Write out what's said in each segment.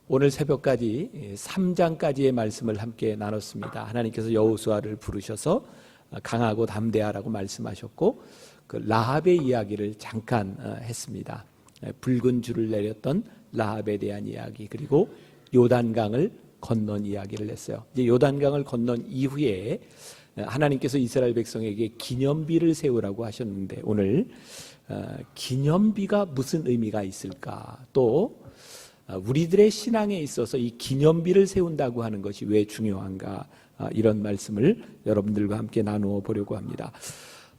오늘 새벽까지 3장까지의 말씀을 함께 나눴습니다. 하나님께서 여호수아를 부르셔서 강하고 담대하라고 말씀하셨고 그 라합의 이야기를 잠깐 했습니다. 붉은 줄을 내렸던 라합에 대한 이야기, 그리고 요단강을 건넌 이야기를 했어요. 이제 요단강을 건넌 이후에 하나님께서 이스라엘 백성에게 기념비를 세우라고 하셨는데, 오늘 기념비가 무슨 의미가 있을까, 또 우리들의 신앙에 있어서 이 기념비를 세운다고 하는 것이 왜 중요한가, 이런 말씀을 여러분들과 함께 나누어 보려고 합니다.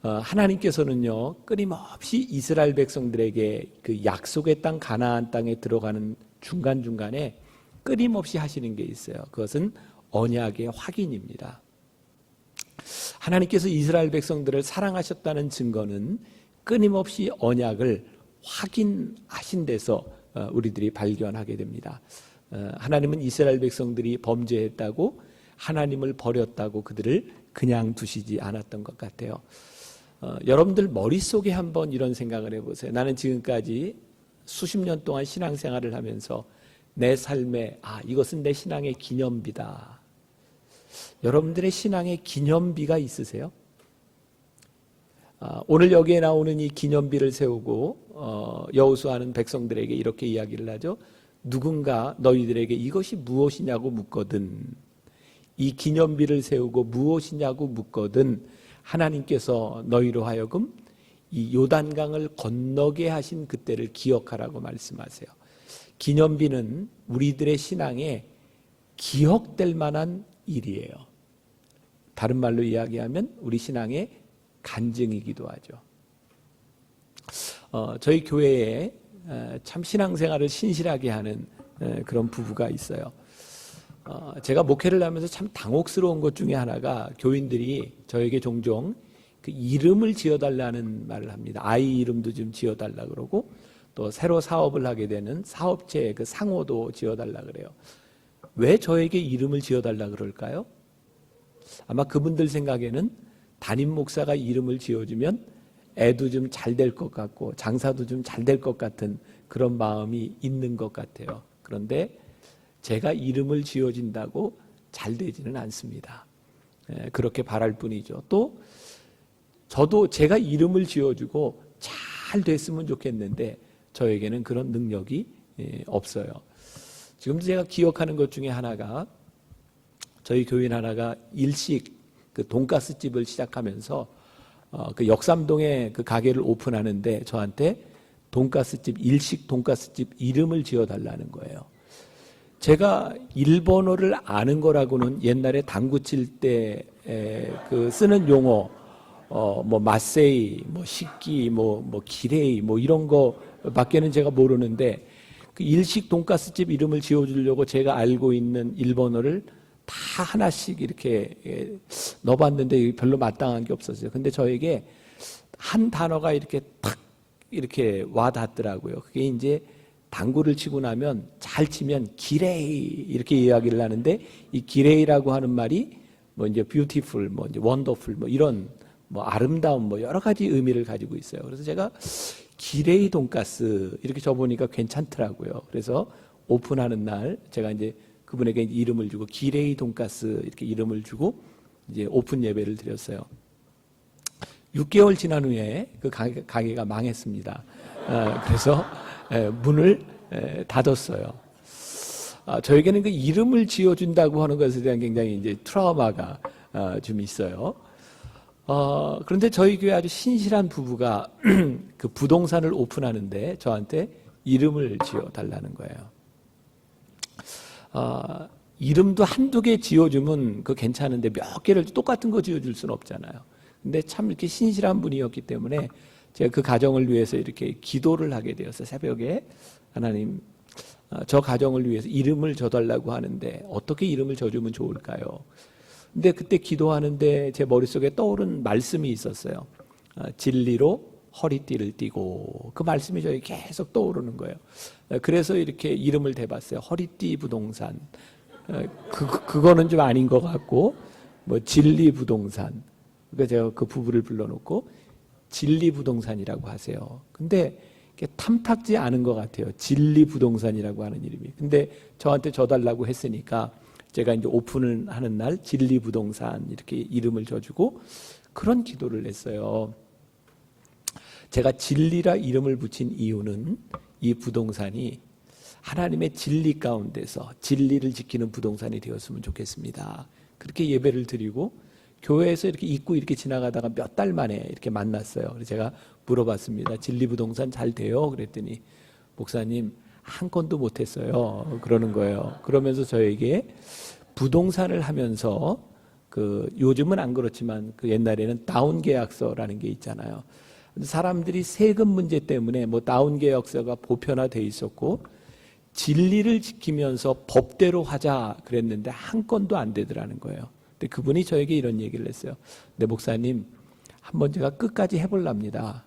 하나님께서는요, 끊임없이 이스라엘 백성들에게 그 약속의 땅 가나안 땅에 들어가는 중간중간에 끊임없이 하시는 게 있어요. 그것은 언약의 확인입니다. 하나님께서 이스라엘 백성들을 사랑하셨다는 증거는 끊임없이 언약을 확인하신 데서 우리들이 발견하게 됩니다. 하나님은 이스라엘 백성들이 범죄했다고, 하나님을 버렸다고 그들을 그냥 두시지 않았던 것 같아요. 여러분들 머릿속에 한번 이런 생각을 해보세요. 나는 지금까지 수십 년 동안 신앙생활을 하면서 내 삶에 이것은 내 신앙의 기념비다. 여러분들의 신앙의 기념비가 있으세요? 오늘 여기에 나오는 이 기념비를 세우고 여호수아는 백성들에게 이렇게 이야기를 하죠. 누군가 너희들에게 이것이 무엇이냐고 묻거든, 이 기념비를 세우고 무엇이냐고 묻거든 하나님께서 너희로 하여금 이 요단강을 건너게 하신 그때를 기억하라고 말씀하세요. 기념비는 우리들의 신앙에 기억될 만한 일이에요. 다른 말로 이야기하면 우리 신앙의 간증이기도 하죠. 저희 교회에 참 신앙생활을 신실하게 하는 그런 부부가 있어요. 제가 목회를 하면서 참 당혹스러운 것 중에 하나가, 교인들이 저에게 종종 그 이름을 지어달라는 말을 합니다. 아이 이름도 좀 지어달라 그러고, 또 새로 사업을 하게 되는 사업체 그 상호도 지어달라 그래요. 왜 저에게 이름을 지어달라 그럴까요? 아마 그분들 생각에는 담임 목사가 이름을 지어주면 애도 좀 잘 될 것 같고 장사도 좀 잘 될 것 같은 그런 마음이 있는 것 같아요. 그런데 제가 이름을 지어준다고 잘 되지는 않습니다. 그렇게 바랄 뿐이죠. 또 저도 제가 이름을 지어주고 잘 됐으면 좋겠는데 저에게는 그런 능력이 없어요. 지금도 제가 기억하는 것 중에 하나가, 저희 교인 하나가 일식 그 돈가스 집을 시작하면서 그 역삼동에 그 가게를 오픈하는데 저한테 돈가스집, 일식 돈가스집 이름을 지어달라는 거예요. 제가 일본어를 아는 거라고는 옛날에 당구 칠 때 그 쓰는 용어, 뭐 마세이, 뭐 식기, 뭐 기레이, 뭐 이런 거밖에는 제가 모르는데, 그 일식 돈가스집 이름을 지어주려고 제가 알고 있는 일본어를 다 하나씩 이렇게 넣어봤는데 별로 마땅한 게 없었어요. 근데 저에게 한 단어가 이렇게 탁 이렇게 와 닿더라고요. 그게 이제 당구를 치고 나면 잘 치면 기레이 이렇게 이야기를 하는데, 이 기레이라고 하는 말이 뭐 이제 beautiful, 뭐 이제 wonderful, 뭐 이런 뭐 아름다움, 뭐 여러 가지 의미를 가지고 있어요. 그래서 제가 기레이 돈가스 이렇게 적어보니까 괜찮더라고요. 그래서 오픈하는 날 제가 이제 그분에게 이름을 주고 기레이 돈가스 이렇게 이름을 주고 이제 오픈 예배를 드렸어요. 6개월 지난 후에 그 가게가 망했습니다. 그래서 문을 닫았어요. 저에게는 그 이름을 지어준다고 하는 것에 대한 굉장히 이제 트라우마가 좀 있어요. 그런데 저희 교회 아주 신실한 부부가 그 부동산을 오픈하는데 저한테 이름을 지어달라는 거예요. 이름도 한두 개 지어주면 그 괜찮은데 몇 개를 똑같은 거 지어줄 수는 없잖아요. 근데 참 이렇게 신실한 분이었기 때문에 제가 그 가정을 위해서 이렇게 기도를 하게 되었어요. 새벽에 하나님, 저 가정을 위해서 이름을 줘달라고 하는데 어떻게 이름을 줘주면 좋을까요? 근데 그때 기도하는데 제 머릿속에 떠오른 말씀이 있었어요. 진리로 허리띠를 띠고, 그 말씀이 저에게 계속 떠오르는 거예요. 그래서 이렇게 이름을 대봤어요. 허리띠 부동산. 그거는 좀 아닌 것 같고, 뭐 진리 부동산. 그러니까 제가 그 부부를 불러놓고 진리 부동산이라고 하세요. 근데 탐탁지 않은 것 같아요. 진리 부동산이라고 하는 이름이. 근데 저한테 줘달라고 했으니까 제가 이제 오픈을 하는 날 진리 부동산 이렇게 이름을 줘주고 그런 기도를 했어요. 제가 진리라 이름을 붙인 이유는 이 부동산이 하나님의 진리 가운데서 진리를 지키는 부동산이 되었으면 좋겠습니다. 그렇게 예배를 드리고 교회에서 이렇게 잊고 이렇게 지나가다가 몇 달 만에 이렇게 만났어요. 그래서 제가 물어봤습니다. 진리 부동산 잘 돼요? 그랬더니 목사님 한 건도 못했어요. 그러는 거예요. 그러면서 저에게 부동산을 하면서 요즘은 안 그렇지만 옛날에는 다운 계약서라는 게 있잖아요. 사람들이 세금 문제 때문에 다운 계약서가 보편화돼 있었고 진리를 지키면서 법대로 하자 그랬는데 한 건도 안 되더라는 거예요. 근데 그분이 저에게 이런 얘기를 했어요. 네, 목사님, 한번 제가 끝까지 해볼랍니다.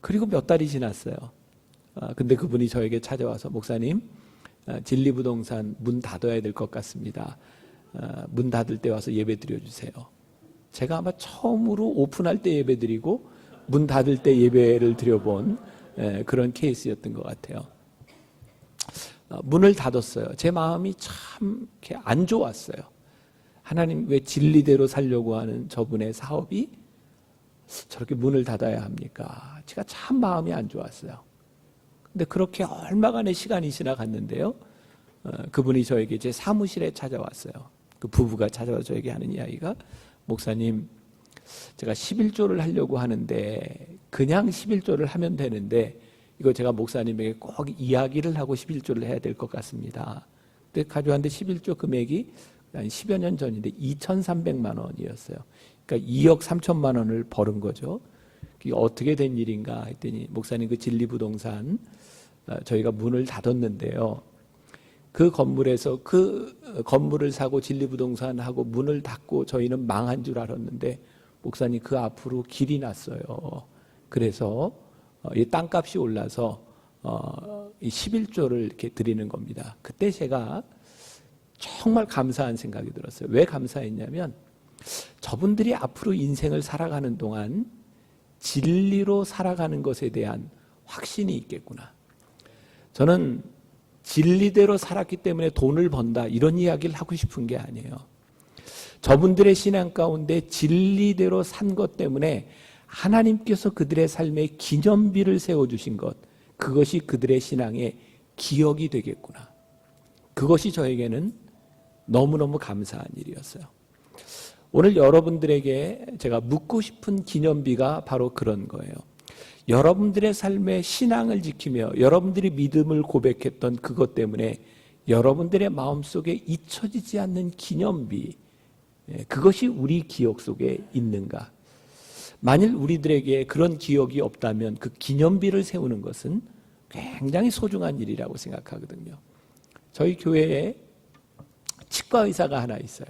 그리고 몇 달이 지났어요. 근데 그분이 저에게 찾아와서 목사님, 진리부동산 문 닫아야 될 것 같습니다. 문 닫을 때 와서 예배 드려주세요. 제가 아마 처음으로 오픈할 때 예배 드리고 문 닫을 때 예배를 드려본 그런 케이스였던 것 같아요. 문을 닫았어요. 제 마음이 참 안 좋았어요. 하나님 왜 진리대로 살려고 하는 저분의 사업이 저렇게 문을 닫아야 합니까? 제가 참 마음이 안 좋았어요. 근데 그렇게 얼마간의 시간이 지나갔는데요. 그분이 저에게 제 사무실에 찾아왔어요. 그 부부가 찾아와 저에게 하는 이야기가 목사님, 제가 11조를 하려고 하는데 그냥 11조를 하면 되는데 이거 제가 목사님에게 꼭 이야기를 하고 11조를 해야 될 것 같습니다. 근데 가져왔는데 11조 금액이 한 10여 년 전인데 2,300만 원이었어요. 그러니까 2억 3천만 원을 벌은 거죠. 그게 어떻게 된 일인가 했더니 목사님 그 진리부동산 저희가 문을 닫았는데요. 그 건물에서 그 건물을 사고 진리부동산하고 문을 닫고 저희는 망한 줄 알았는데 목사님 그 앞으로 길이 났어요. 그래서 이 땅값이 올라서 이 11조를 이렇게 드리는 겁니다. 그때 제가 정말 감사한 생각이 들었어요. 왜 감사했냐면 저분들이 앞으로 인생을 살아가는 동안 진리로 살아가는 것에 대한 확신이 있겠구나. 저는 진리대로 살았기 때문에 돈을 번다 이런 이야기를 하고 싶은 게 아니에요. 저분들의 신앙 가운데 진리대로 산 것 때문에 하나님께서 그들의 삶에 기념비를 세워주신 것, 그것이 그들의 신앙의 기억이 되겠구나. 그것이 저에게는 너무너무 감사한 일이었어요. 오늘 여러분들에게 제가 묻고 싶은 기념비가 바로 그런 거예요. 여러분들의 삶의 신앙을 지키며 여러분들이 믿음을 고백했던 그것 때문에 여러분들의 마음속에 잊혀지지 않는 기념비, 그것이 우리 기억 속에 있는가? 만일 우리들에게 그런 기억이 없다면 그 기념비를 세우는 것은 굉장히 소중한 일이라고 생각하거든요. 저희 교회에 치과 의사가 하나 있어요.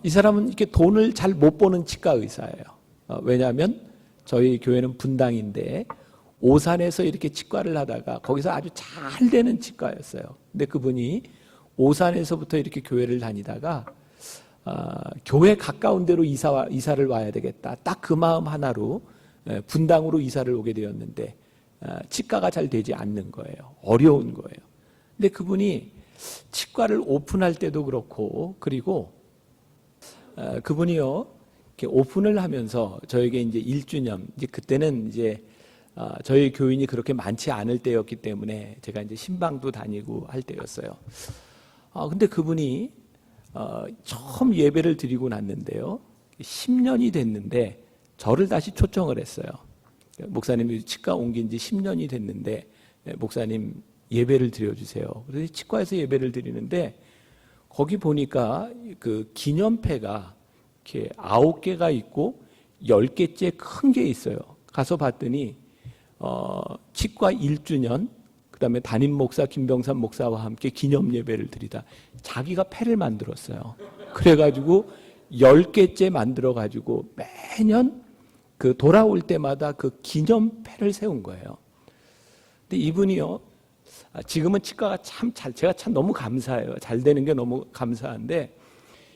이 사람은 이렇게 돈을 잘 못 버는 치과 의사예요. 왜냐하면 저희 교회는 분당인데 오산에서 이렇게 치과를 하다가 거기서 아주 잘 되는 치과였어요. 근데 그분이 오산에서부터 이렇게 교회를 다니다가 교회 가까운 데로 이사를 와야 되겠다. 딱 그 마음 하나로 분당으로 이사를 오게 되었는데 치과가 잘 되지 않는 거예요. 어려운 거예요. 근데 그분이 치과를 오픈할 때도 그렇고 그리고 그분이요 이렇게 오픈을 하면서 저에게 이제 1주년 이제 그때는 이제 저희 교인이 그렇게 많지 않을 때였기 때문에 제가 이제 신방도 다니고 할 때였어요. 근데 그분이 처음 예배를 드리고 났는데요. 10년이 됐는데 저를 다시 초청을 했어요. 목사님이 치과 옮긴 지 10년이 됐는데 목사님 예배를 드려주세요. 그래서 치과에서 예배를 드리는데 거기 보니까 그 기념패가 이렇게 9개가 있고 10개째 큰 게 있어요. 가서 봤더니 치과 1주년 그다음에 담임 목사 김병삼 목사와 함께 기념 예배를 드리다 자기가 패를 만들었어요. 그래가지고 10개째 만들어가지고 매년 그 돌아올 때마다 그 기념 패를 세운 거예요. 근데 이분이요, 지금은 치과가 제가 참 너무 감사해요. 잘 되는 게 너무 감사한데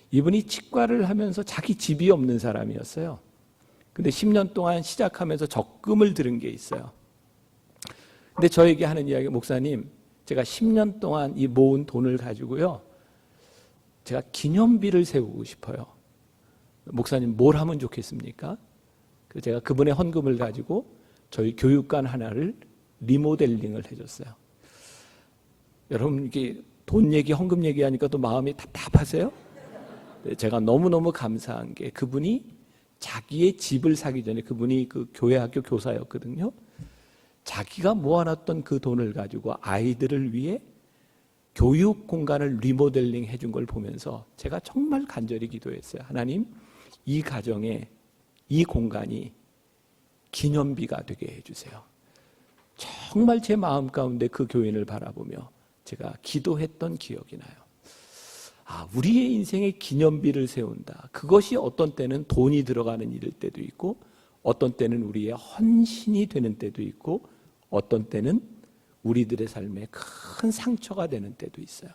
이분이 치과를 하면서 자기 집이 없는 사람이었어요. 근데 10년 동안 시작하면서 적금을 들은 게 있어요. 근데 저에게 하는 이야기, 목사님, 제가 10년 동안 이 모은 돈을 가지고요, 제가 기념비를 세우고 싶어요. 목사님, 뭘 하면 좋겠습니까? 그래서 제가 그분의 헌금을 가지고 저희 교육관 하나를 리모델링을 해줬어요. 여러분, 이게 돈 얘기, 헌금 얘기하니까 또 마음이 답답하세요? 제가 너무너무 감사한 게, 그분이 자기의 집을 사기 전에, 그분이 그 교회 학교 교사였거든요. 자기가 모아놨던 그 돈을 가지고 아이들을 위해 교육 공간을 리모델링 해준 걸 보면서 제가 정말 간절히 기도했어요. 하나님, 이 가정에 이 공간이 기념비가 되게 해주세요. 정말 제 마음 가운데 그 교인을 바라보며 제가 기도했던 기억이 나요. 우리의 인생에 기념비를 세운다. 그것이 어떤 때는 돈이 들어가는 일일 때도 있고, 어떤 때는 우리의 헌신이 되는 때도 있고, 어떤 때는 우리들의 삶에 큰 상처가 되는 때도 있어요.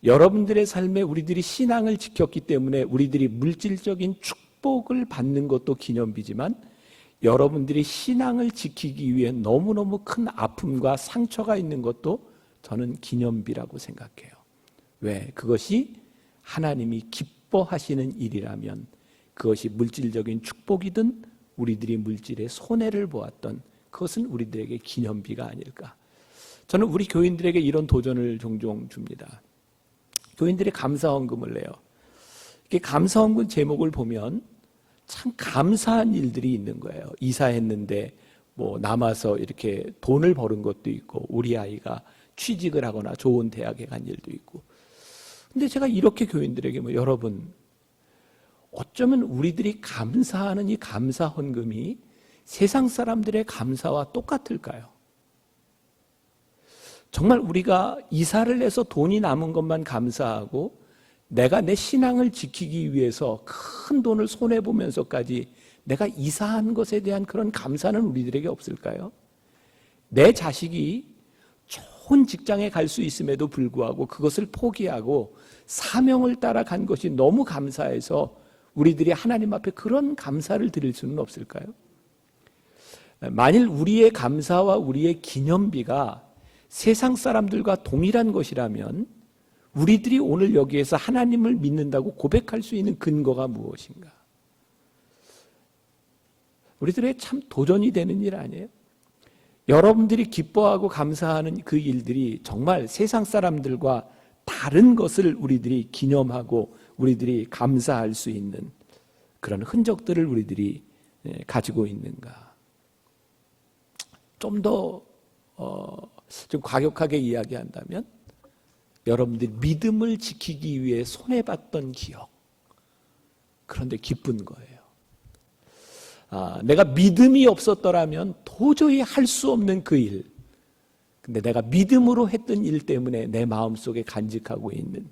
여러분들의 삶에 우리들이 신앙을 지켰기 때문에 우리들이 물질적인 축복을 받는 것도 기념비지만, 여러분들이 신앙을 지키기 위해 너무너무 큰 아픔과 상처가 있는 것도 저는 기념비라고 생각해요. 왜? 그것이 하나님이 기뻐하시는 일이라면, 그것이 물질적인 축복이든 우리들이 물질의 손해를 보았던, 그것은 우리들에게 기념비가 아닐까. 저는 우리 교인들에게 이런 도전을 종종 줍니다. 교인들이 감사헌금을 내요. 이렇게 감사헌금 제목을 보면 참 감사한 일들이 있는 거예요. 이사했는데 남아서 이렇게 돈을 버는 것도 있고, 우리 아이가 취직을 하거나 좋은 대학에 간 일도 있고. 근데 제가 이렇게 교인들에게 여러분, 어쩌면 우리들이 감사하는 이 감사 헌금이 세상 사람들의 감사와 똑같을까요? 정말 우리가 이사를 해서 돈이 남은 것만 감사하고, 내가 내 신앙을 지키기 위해서 큰 돈을 손해보면서까지 내가 이사한 것에 대한 그런 감사는 우리들에게 없을까요? 내 자식이 좋은 직장에 갈 수 있음에도 불구하고 그것을 포기하고 사명을 따라간 것이 너무 감사해서 우리들이 하나님 앞에 그런 감사를 드릴 수는 없을까요? 만일 우리의 감사와 우리의 기념비가 세상 사람들과 동일한 것이라면, 우리들이 오늘 여기에서 하나님을 믿는다고 고백할 수 있는 근거가 무엇인가? 우리들의 참 도전이 되는 일 아니에요? 여러분들이 기뻐하고 감사하는 그 일들이 정말 세상 사람들과 다른 것을 우리들이 기념하고 우리들이 감사할 수 있는 그런 흔적들을 우리들이 가지고 있는가? 좀 더 좀 과격하게 이야기한다면, 여러분들이 믿음을 지키기 위해 손해봤던 기억, 그런데 기쁜 거예요. 내가 믿음이 없었더라면 도저히 할 수 없는 그 일, 근데 내가 믿음으로 했던 일 때문에 내 마음속에 간직하고 있는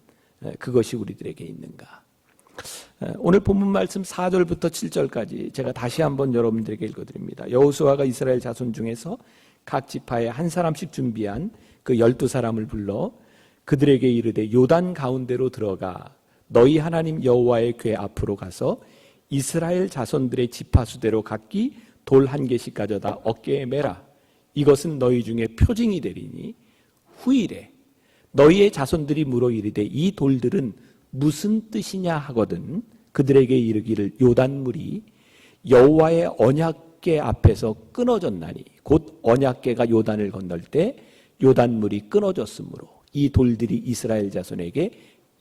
그것이 우리들에게 있는가? 오늘 본문 말씀 4절부터 7절까지 제가 다시 한번 여러분들에게 읽어드립니다. 여호수아가 이스라엘 자손 중에서 각 지파에 한 사람씩 준비한 그 12사람을 불러 그들에게 이르되, 요단 가운데로 들어가 너희 하나님 여호와의 궤 앞으로 가서 이스라엘 자손들의 지파수대로 각기 돌 한 개씩 가져다 어깨에 매라. 이것은 너희 중에 표징이 되리니 후일에 너희의 자손들이 물어 이르되, 이 돌들은 무슨 뜻이냐 하거든 그들에게 이르기를, 요단물이 여호와의 언약궤 앞에서 끊어졌나니, 곧 언약궤가 요단을 건널 때 요단물이 끊어졌으므로 이 돌들이 이스라엘 자손에게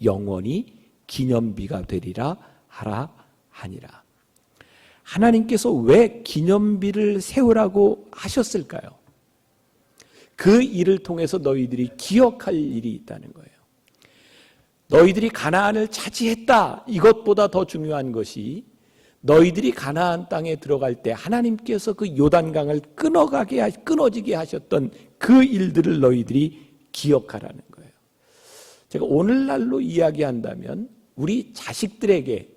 영원히 기념비가 되리라 하라 하니라. 하나님께서 왜 기념비를 세우라고 하셨을까요? 그 일을 통해서 너희들이 기억할 일이 있다는 거예요. 너희들이 가나안을 차지했다, 이것보다 더 중요한 것이 너희들이 가나안 땅에 들어갈 때 하나님께서 그 요단강을 끊어지게 하셨던 그 일들을 너희들이 기억하라는 거예요. 제가 오늘날로 이야기한다면 우리 자식들에게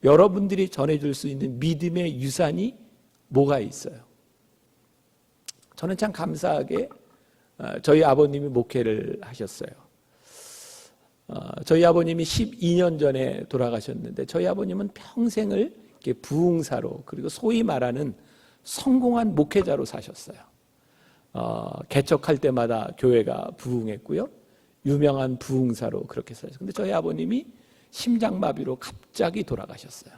여러분들이 전해줄 수 있는 믿음의 유산이 뭐가 있어요? 저는 참 감사하게 저희 아버님이 목회를 하셨어요. 저희 아버님이 12년 전에 돌아가셨는데, 저희 아버님은 평생을 이렇게 부흥사로, 그리고 소위 말하는 성공한 목회자로 사셨어요. 개척할 때마다 교회가 부흥했고요. 유명한 부흥사로 그렇게 사셨어요. 근데 저희 아버님이 심장마비로 갑자기 돌아가셨어요.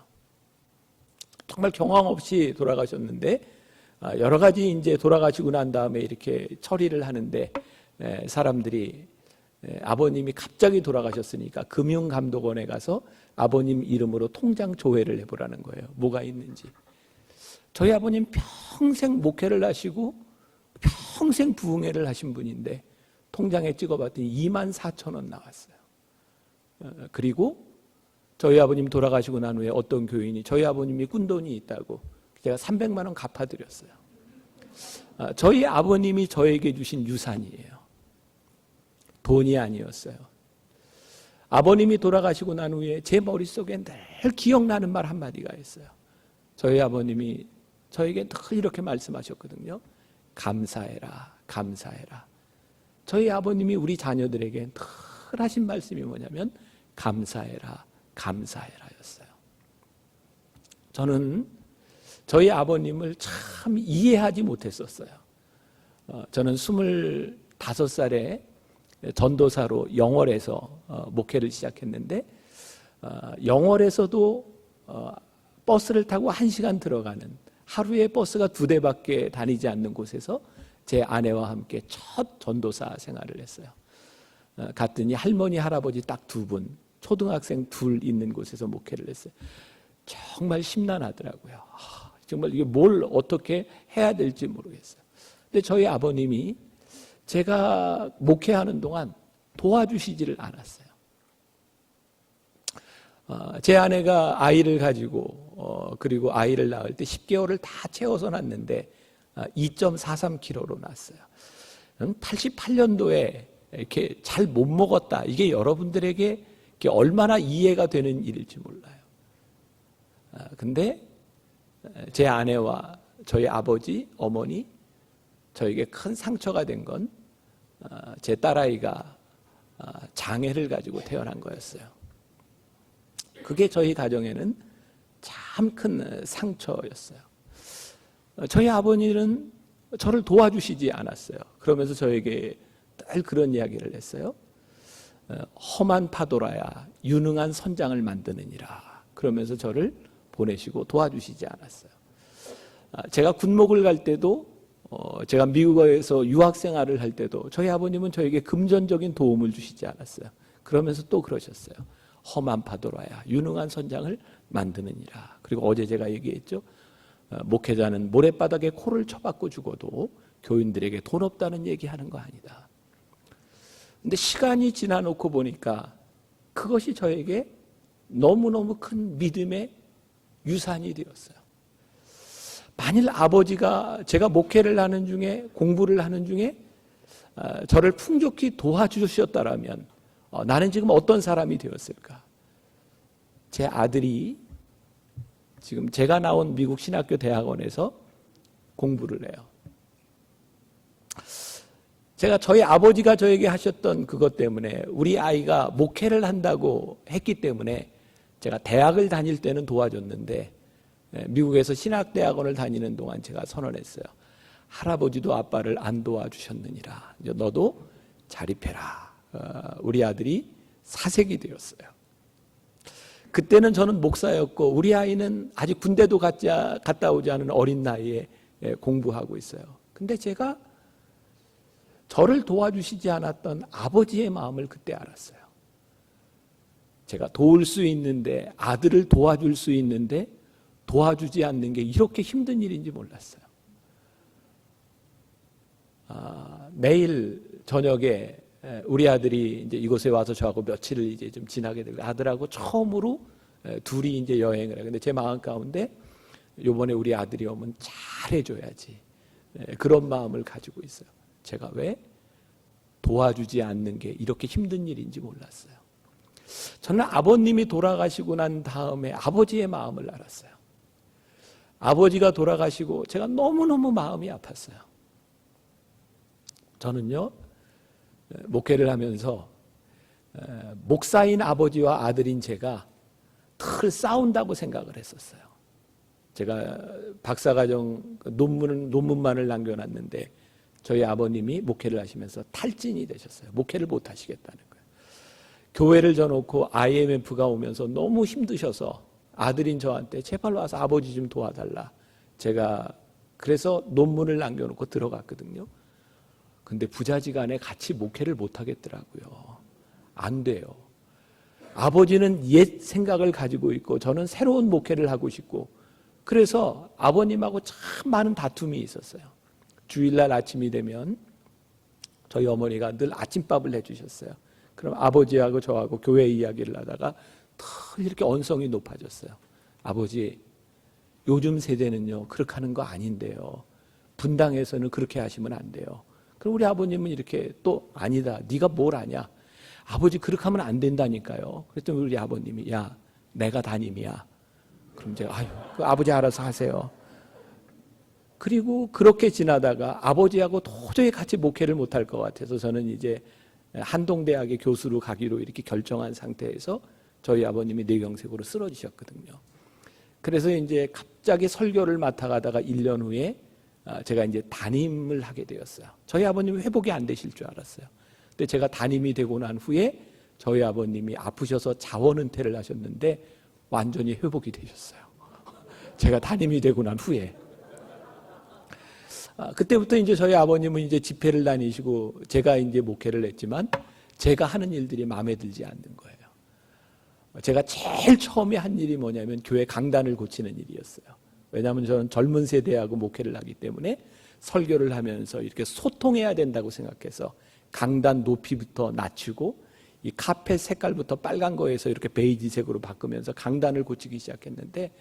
정말 경황 없이 돌아가셨는데, 여러 가지 이제 돌아가시고 난 다음에 이렇게 처리를 하는데, 사람들이 아버님이 갑자기 돌아가셨으니까 금융감독원에 가서 아버님 이름으로 통장 조회를 해보라는 거예요. 뭐가 있는지. 저희 아버님 평생 목회를 하시고 평생 부흥회를 하신 분인데 통장에 찍어봤더니 24,000원 나왔어요. 그리고 저희 아버님 돌아가시고 난 후에 어떤 교인이 저희 아버님이 꾼돈이 있다고 제가 300만 원 갚아드렸어요. 저희 아버님이 저에게 주신 유산이에요. 돈이 아니었어요. 아버님이 돌아가시고 난 후에 제 머릿속에 늘 기억나는 말 한마디가 있어요. 저희 아버님이 저에게 늘 이렇게 말씀하셨거든요. 감사해라, 감사해라. 저희 아버님이 우리 자녀들에게 늘 하신 말씀이 뭐냐면 감사해라, 감사해라 였어요. 저는 저희 아버님을 참 이해하지 못했었어요. 저는 25살에 전도사로 영월에서 목회를 시작했는데, 영월에서도 버스를 타고 1시간 들어가는, 하루에 버스가 2대밖에 다니지 않는 곳에서 제 아내와 함께 첫 전도사 생활을 했어요. 갔더니 할머니 할아버지 딱 2분, 초등학생 2 있는 곳에서 목회를 했어요. 정말 심란하더라고요. 정말 이게 뭘 어떻게 해야 될지 모르겠어요. 근데 저희 아버님이 제가 목회하는 동안 도와주시지를 않았어요. 제 아내가 아이를 가지고 그리고 아이를 낳을 때 10개월을 다 채워서 낳았는데 2.43kg로 낳았어요. 88년도에 이렇게 잘 못 먹었다. 이게 여러분들에게 얼마나 이해가 되는 일일지 몰라요. 근데 제 아내와 저희 아버지, 어머니, 저에게 큰 상처가 된 건 제 딸아이가 장애를 가지고 태어난 거였어요. 그게 저희 가정에는 참 큰 상처였어요. 저희 아버지는 저를 도와주시지 않았어요. 그러면서 저에게 늘 그런 이야기를 했어요. 험한 파도라야 유능한 선장을 만드느니라. 그러면서 저를 보내시고 도와주시지 않았어요. 제가 군목을 갈 때도, 제가 미국에서 유학생활을 할 때도 저희 아버님은 저에게 금전적인 도움을 주시지 않았어요. 그러면서 또 그러셨어요. 험한 파도라야 유능한 선장을 만드느니라. 그리고 어제 제가 얘기했죠. 목회자는 모래바닥에 코를 쳐박고 죽어도 교인들에게 돈 없다는 얘기하는 거 아니다. 근데 시간이 지나놓고 보니까 그것이 저에게 너무너무 큰 믿음의 유산이 되었어요. 만일 아버지가 제가 목회를 하는 중에, 공부를 하는 중에 저를 풍족히 도와주셨다면 나는 지금 어떤 사람이 되었을까? 제 아들이 지금 제가 나온 미국 신학교 대학원에서 공부를 해요. 제가 저희 아버지가 저에게 하셨던 그것 때문에 우리 아이가 목회를 한다고 했기 때문에 제가 대학을 다닐 때는 도와줬는데, 미국에서 신학대학원을 다니는 동안 제가 선언했어요. 할아버지도 아빠를 안 도와주셨느니라. 너도 자립해라. 우리 아들이 사색이 되었어요. 그때는 저는 목사였고 우리 아이는 아직 군대도 갔다 오지 않은 어린 나이에 공부하고 있어요. 근데 제가 저를 도와주시지 않았던 아버지의 마음을 그때 알았어요. 제가 도울 수 있는데, 아들을 도와줄 수 있는데 도와주지 않는 게 이렇게 힘든 일인지 몰랐어요. 매일 저녁에 우리 아들이 이제 이곳에 와서 저하고 며칠을 이제 좀 지나게 되고, 아들하고 처음으로 둘이 이제 여행을 해요. 근데 제 마음 가운데 이번에 우리 아들이 오면 잘해줘야지, 그런 마음을 가지고 있어요. 제가 왜 도와주지 않는 게 이렇게 힘든 일인지 몰랐어요. 저는 아버님이 돌아가시고 난 다음에 아버지의 마음을 알았어요. 아버지가 돌아가시고 제가 너무너무 마음이 아팠어요. 저는요, 목회를 하면서 목사인 아버지와 아들인 제가 늘 싸운다고 생각을 했었어요. 제가 박사과정 논문만을 남겨놨는데 저희 아버님이 목회를 하시면서 탈진이 되셨어요. 목회를 못 하시겠다는 거예요. 교회를 져놓고 IMF가 오면서 너무 힘드셔서 아들인 저한테 제발 와서 아버지 좀 도와달라. 제가 그래서 논문을 남겨놓고 들어갔거든요. 근데 부자지간에 같이 목회를 못 하겠더라고요. 안 돼요. 아버지는 옛 생각을 가지고 있고 저는 새로운 목회를 하고 싶고, 그래서 아버님하고 참 많은 다툼이 있었어요. 주일날 아침이 되면 저희 어머니가 늘 아침밥을 해주셨어요. 그럼 아버지하고 저하고 교회 이야기를 하다가 늘 이렇게 언성이 높아졌어요. 아버지, 요즘 세대는요 그렇게 하는 거 아닌데요. 분당에서는 그렇게 하시면 안 돼요. 그럼 우리 아버님은 이렇게 또 아니다. 네가 뭘 아냐. 아버지 그렇게 하면 안 된다니까요. 그랬더니 우리 아버님이 야 내가 담임이야. 그럼 제가 아유 그 아버지 알아서 하세요. 그리고 그렇게 지나다가 아버지하고 도저히 같이 목회를 못할 것 같아서 저는 이제 한동대학의 교수로 가기로 이렇게 결정한 상태에서 저희 아버님이 뇌경색으로 쓰러지셨거든요. 그래서 이제 갑자기 설교를 맡아가다가 1년 후에 제가 이제 담임을 하게 되었어요. 저희 아버님이 회복이 안 되실 줄 알았어요. 근데 제가 담임이 되고 난 후에 저희 아버님이 아프셔서 자원은퇴를 하셨는데 완전히 회복이 되셨어요. 제가 담임이 되고 난 후에. 그때부터 이제 저희 아버님은 이제 집회를 다니시고 제가 이제 목회를 했지만 제가 하는 일들이 마음에 들지 않는 거예요. 제가 제일 처음에 한 일이 뭐냐면 교회 강단을 고치는 일이었어요. 왜냐하면 저는 젊은 세대하고 목회를 하기 때문에 설교를 하면서 이렇게 소통해야 된다고 생각해서 강단 높이부터 낮추고 이 카펫 색깔부터 빨간 거에서 이렇게 베이지색으로 바꾸면서 강단을 고치기 시작했는데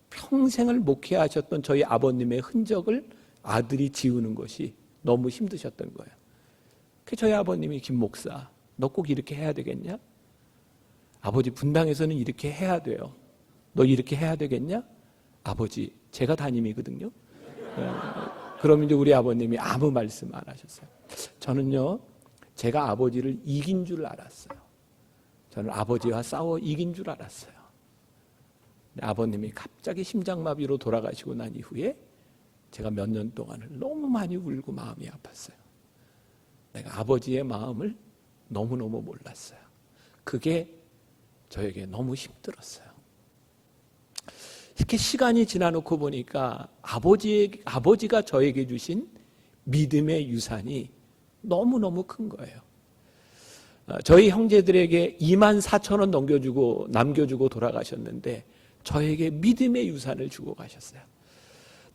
평생을 목회하셨던 저희 아버님의 흔적을 아들이 지우는 것이 너무 힘드셨던 거예요. 그래서 저희 아버님이 김 목사, 너 꼭 이렇게 해야 되겠냐? 아버지 분당에서는 이렇게 해야 돼요. 너 이렇게 해야 되겠냐? 아버지 제가 담임이거든요. 그럼 이제 우리 아버님이 아무 말씀 안 하셨어요. 저는요 제가 아버지를 이긴 줄 알았어요. 저는 아버지와 싸워 이긴 줄 알았어요. 아버님이 갑자기 심장마비로 돌아가시고 난 이후에 제가 몇 년 동안을 너무 많이 울고 마음이 아팠어요. 내가 아버지의 마음을 너무너무 몰랐어요. 그게 저에게 너무 힘들었어요. 이렇게 시간이 지나놓고 보니까 아버지가 저에게 주신 믿음의 유산이 너무너무 큰 거예요. 저희 형제들에게 24,000원 남겨주고 돌아가셨는데 저에게 믿음의 유산을 주고 가셨어요.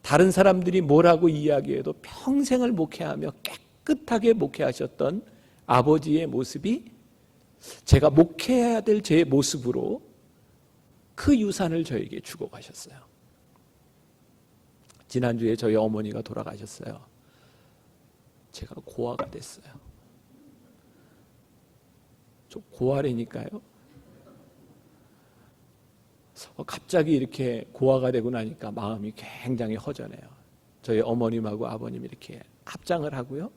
다른 사람들이 뭐라고 이야기해도 평생을 목회하며 깨끗하게 목회하셨던 아버지의 모습이 제가 목회해야 될 제 모습으로 그 유산을 저에게 주고 가셨어요. 지난주에 저희 어머니가 돌아가셨어요. 제가 고아가 됐어요. 저 고아라니까요. 갑자기 이렇게 고아가 되고 나니까 마음이 굉장히 허전해요. 저희 어머님하고 아버님이 이렇게 합장을 하고요.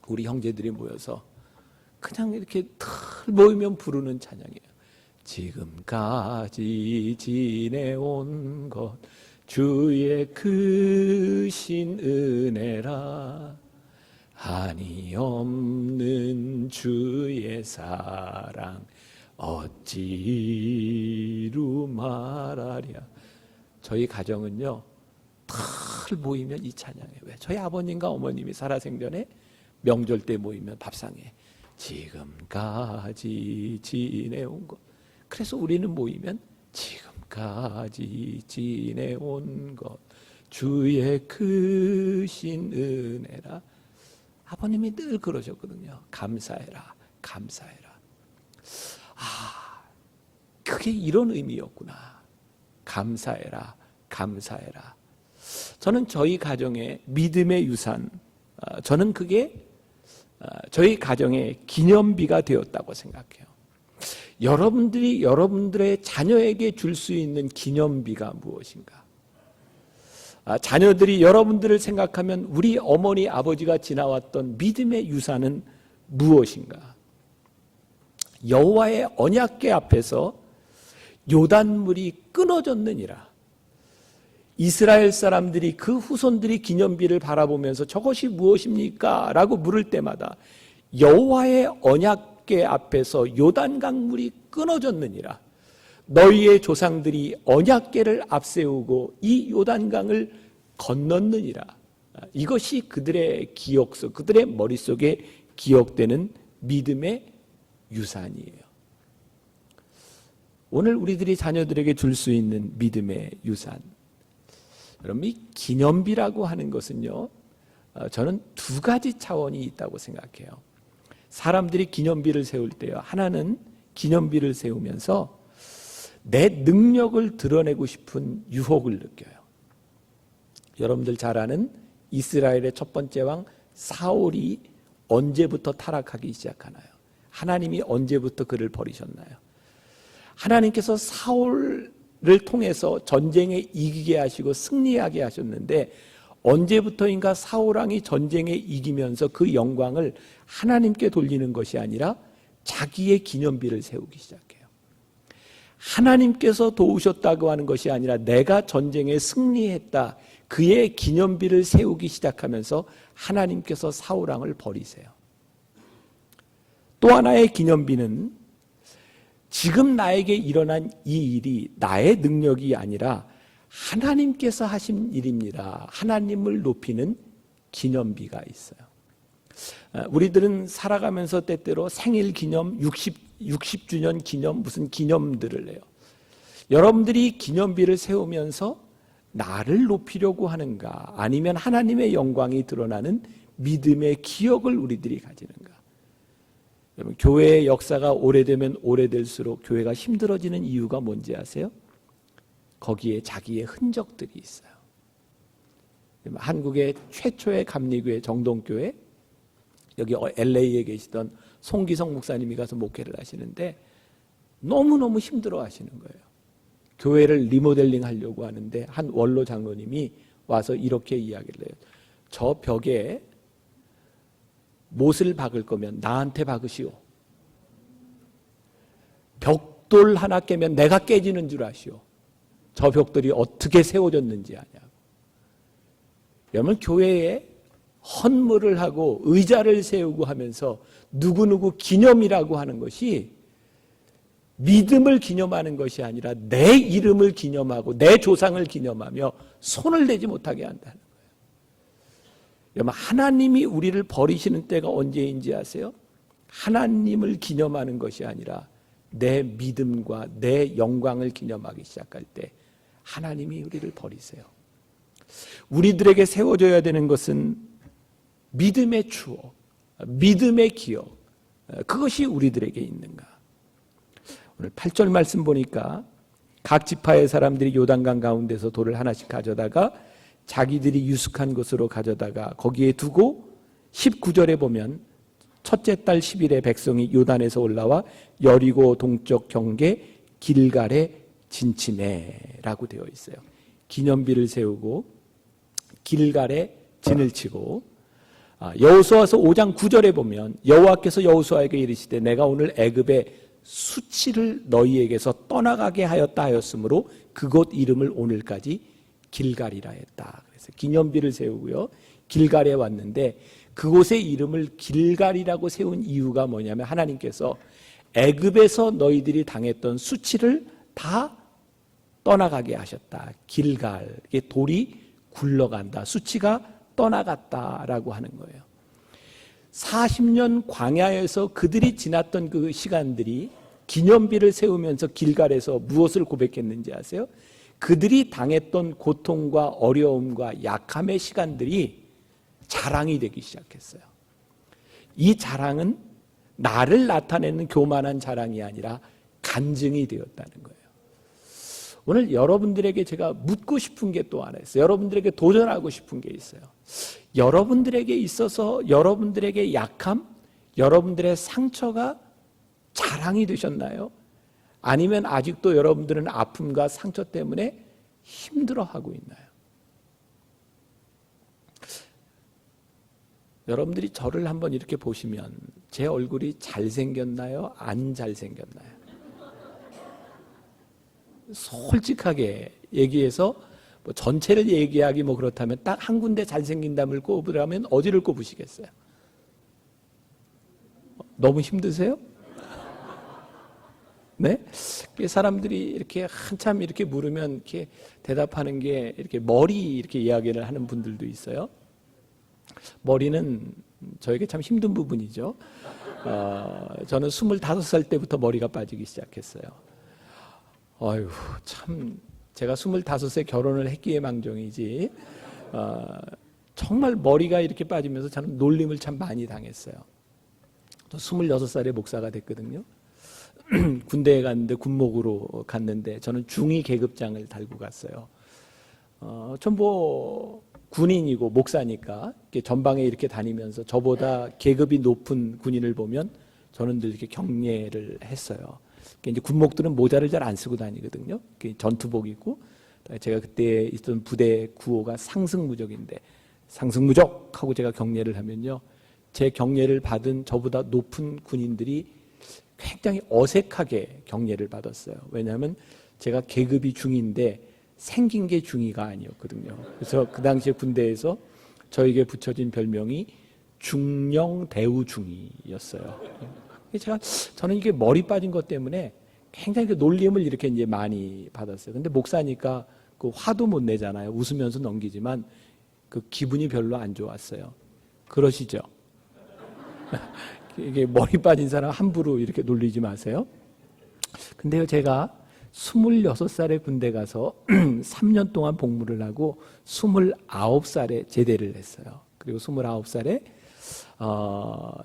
우리 형제들이 모여서 그냥 이렇게 틀 모이면 부르는 찬양이에요. 지금까지 지내온 것 주의 크신 은혜라 한이 없는 주의 사랑 어찌루 말하랴. 저희 가정은요 털 모이면 이 찬양이에요. 왜? 저희 아버님과 어머님이 살아생전에 명절 때 모이면 밥상에 지금까지 지내온 것. 그래서 우리는 모이면 지금까지 지내온 것 주의 크신 은혜라. 아버님이 늘 그러셨거든요. 감사해라, 감사해라. 그게 이런 의미였구나. 감사해라, 감사해라. 저는 저희 가정의 믿음의 유산, 저는 그게 저희 가정의 기념비가 되었다고 생각해요. 여러분들이 여러분들의 자녀에게 줄 수 있는 기념비가 무엇인가? 자녀들이 여러분들을 생각하면 우리 어머니 아버지가 지나왔던 믿음의 유산은 무엇인가? 여호와의 언약궤 앞에서 요단물이 끊어졌느니라. 이스라엘 사람들이 그 후손들이 기념비를 바라보면서 저것이 무엇입니까? 라고 물을 때마다 여호와의 언약궤 앞에서 요단강 물이 끊어졌느니라. 너희의 조상들이 언약궤를 앞세우고 이 요단강을 건넜느니라. 이것이 그들의 기억 속, 그들의 머릿속에 기억되는 믿음의 유산이에요. 오늘 우리들이 자녀들에게 줄 수 있는 믿음의 유산. 여러분, 이 기념비라고 하는 것은요, 저는 두 가지 차원이 있다고 생각해요. 사람들이 기념비를 세울 때요, 하나는 기념비를 세우면서 내 능력을 드러내고 싶은 유혹을 느껴요. 여러분들 잘 아는 이스라엘의 첫 번째 왕 사울이 언제부터 타락하기 시작하나요? 하나님이 언제부터 그를 버리셨나요? 하나님께서 사울을 통해서 전쟁에 이기게 하시고 승리하게 하셨는데 언제부터인가 사울 왕이 전쟁에 이기면서 그 영광을 하나님께 돌리는 것이 아니라 자기의 기념비를 세우기 시작해요. 하나님께서 도우셨다고 하는 것이 아니라 내가 전쟁에 승리했다, 그의 기념비를 세우기 시작하면서 하나님께서 사울 왕을 버리세요. 또 하나의 기념비는 지금 나에게 일어난 이 일이 나의 능력이 아니라 하나님께서 하신 일입니다. 하나님을 높이는 기념비가 있어요. 우리들은 살아가면서 때때로 생일 기념, 60주년 기념, 무슨 기념들을 해요. 여러분들이 기념비를 세우면서 나를 높이려고 하는가, 아니면 하나님의 영광이 드러나는 믿음의 기억을 우리들이 가지는가? 여러분, 교회의 역사가 오래되면 오래될수록 교회가 힘들어지는 이유가 뭔지 아세요? 거기에 자기의 흔적들이 있어요. 한국의 최초의 감리교회 정동교회, 여기 LA에 계시던 송기성 목사님이 가서 목회를 하시는데 너무너무 힘들어 하시는 거예요. 교회를 리모델링 하려고 하는데 한 원로 장로님이 와서 이렇게 이야기를 해요. 저 벽에 못을 박을 거면 나한테 박으시오. 벽돌 하나 깨면 내가 깨지는 줄 아시오. 저 벽돌이 어떻게 세워졌는지 아냐고. 여러분, 교회에 헌물을 하고 의자를 세우고 하면서 누구누구 기념이라고 하는 것이 믿음을 기념하는 것이 아니라 내 이름을 기념하고 내 조상을 기념하며 손을 대지 못하게 한다는 거예요. 여러분, 하나님이 우리를 버리시는 때가 언제인지 아세요? 하나님을 기념하는 것이 아니라 내 믿음과 내 영광을 기념하기 시작할 때 하나님이 우리를 버리세요. 우리들에게 세워져야 되는 것은 믿음의 추억, 믿음의 기억, 그것이 우리들에게 있는가? 오늘 8절 말씀 보니까 각 지파의 사람들이 요단강 가운데서 돌을 하나씩 가져다가 자기들이 유숙한 곳으로 가져다가 거기에 두고 19절에 보면 첫째 달 10일에 백성이 요단에서 올라와 여리고 동쪽 경계 길갈에 진치매라고 되어 있어요. 기념비를 세우고 길갈에 진을 치고, 여호수아서 5장 9절에 보면 여호와께서 여호수아에게 이르시되 내가 오늘 애굽의 수치를 너희에게서 떠나가게 하였다 하였으므로 그곳 이름을 오늘까지 길갈이라 했다. 그래서 기념비를 세우고요, 길갈에 왔는데 그곳의 이름을 길갈이라고 세운 이유가 뭐냐면 하나님께서 애굽에서 너희들이 당했던 수치를 다 떠나가게 하셨다. 길갈, 이게 돌이 굴러간다, 수치가 떠나갔다라고 하는 거예요. 40년 광야에서 그들이 지났던 그 시간들이 기념비를 세우면서 길갈에서 무엇을 고백했는지 아세요? 그들이 당했던 고통과 어려움과 약함의 시간들이 자랑이 되기 시작했어요. 이 자랑은 나를 나타내는 교만한 자랑이 아니라 간증이 되었다는 거예요. 오늘 여러분들에게 제가 묻고 싶은 게 또 하나 있어요. 여러분들에게 도전하고 싶은 게 있어요. 여러분들에게 있어서 여러분들에게 약함, 여러분들의 상처가 자랑이 되셨나요? 아니면 아직도 여러분들은 아픔과 상처 때문에 힘들어하고 있나요? 여러분들이 저를 한번 이렇게 보시면 제 얼굴이 잘생겼나요? 안 잘생겼나요? 솔직하게 얘기해서 뭐 전체를 얘기하기 뭐 그렇다면 딱 한 군데 잘생긴 담을 꼽으라면 어디를 꼽으시겠어요? 너무 힘드세요? 네? 사람들이 이렇게 한참 이렇게 물으면 이렇게 대답하는 게 이렇게 머리 이렇게 이야기를 하는 분들도 있어요. 머리는 저에게 참 힘든 부분이죠. 저는 25살 때부터 머리가 빠지기 시작했어요. 어휴, 참, 제가 25세 결혼을 했기에 망정이지, 정말 머리가 이렇게 빠지면서 저는 놀림을 참 많이 당했어요. 또 26살에 목사가 됐거든요. 군대에 갔는데 군목으로 갔는데 저는 중위 계급장을 달고 갔어요. 전 뭐 군인이고 목사니까 전방에 이렇게 다니면서 저보다 계급이 높은 군인을 보면 저는 늘 이렇게 경례를 했어요. 이제 군목들은 모자를 잘 안 쓰고 다니거든요. 전투복 입고 제가 그때 있던 부대 구호가 상승무적인데 상승무적 하고 제가 경례를 하면요, 제 경례를 받은 저보다 높은 군인들이 굉장히 어색하게 경례를 받았어요. 왜냐하면 제가 계급이 중인데 생긴 게 중위가 아니었거든요. 그래서 그 당시에 군대에서 저에게 붙여진 별명이 중령대우중이였어요. 저는 이게 머리 빠진 것 때문에 굉장히 그 놀림을 이렇게 이제 많이 받았어요. 근데 목사니까 그 화도 못 내잖아요. 웃으면서 넘기지만 그 기분이 별로 안 좋았어요. 그러시죠? 이게 머리 빠진 사람 함부로 이렇게 놀리지 마세요. 근데요, 제가 26살에 군대 가서 3년 동안 복무를 하고 29살에 제대를 했어요. 그리고 29살에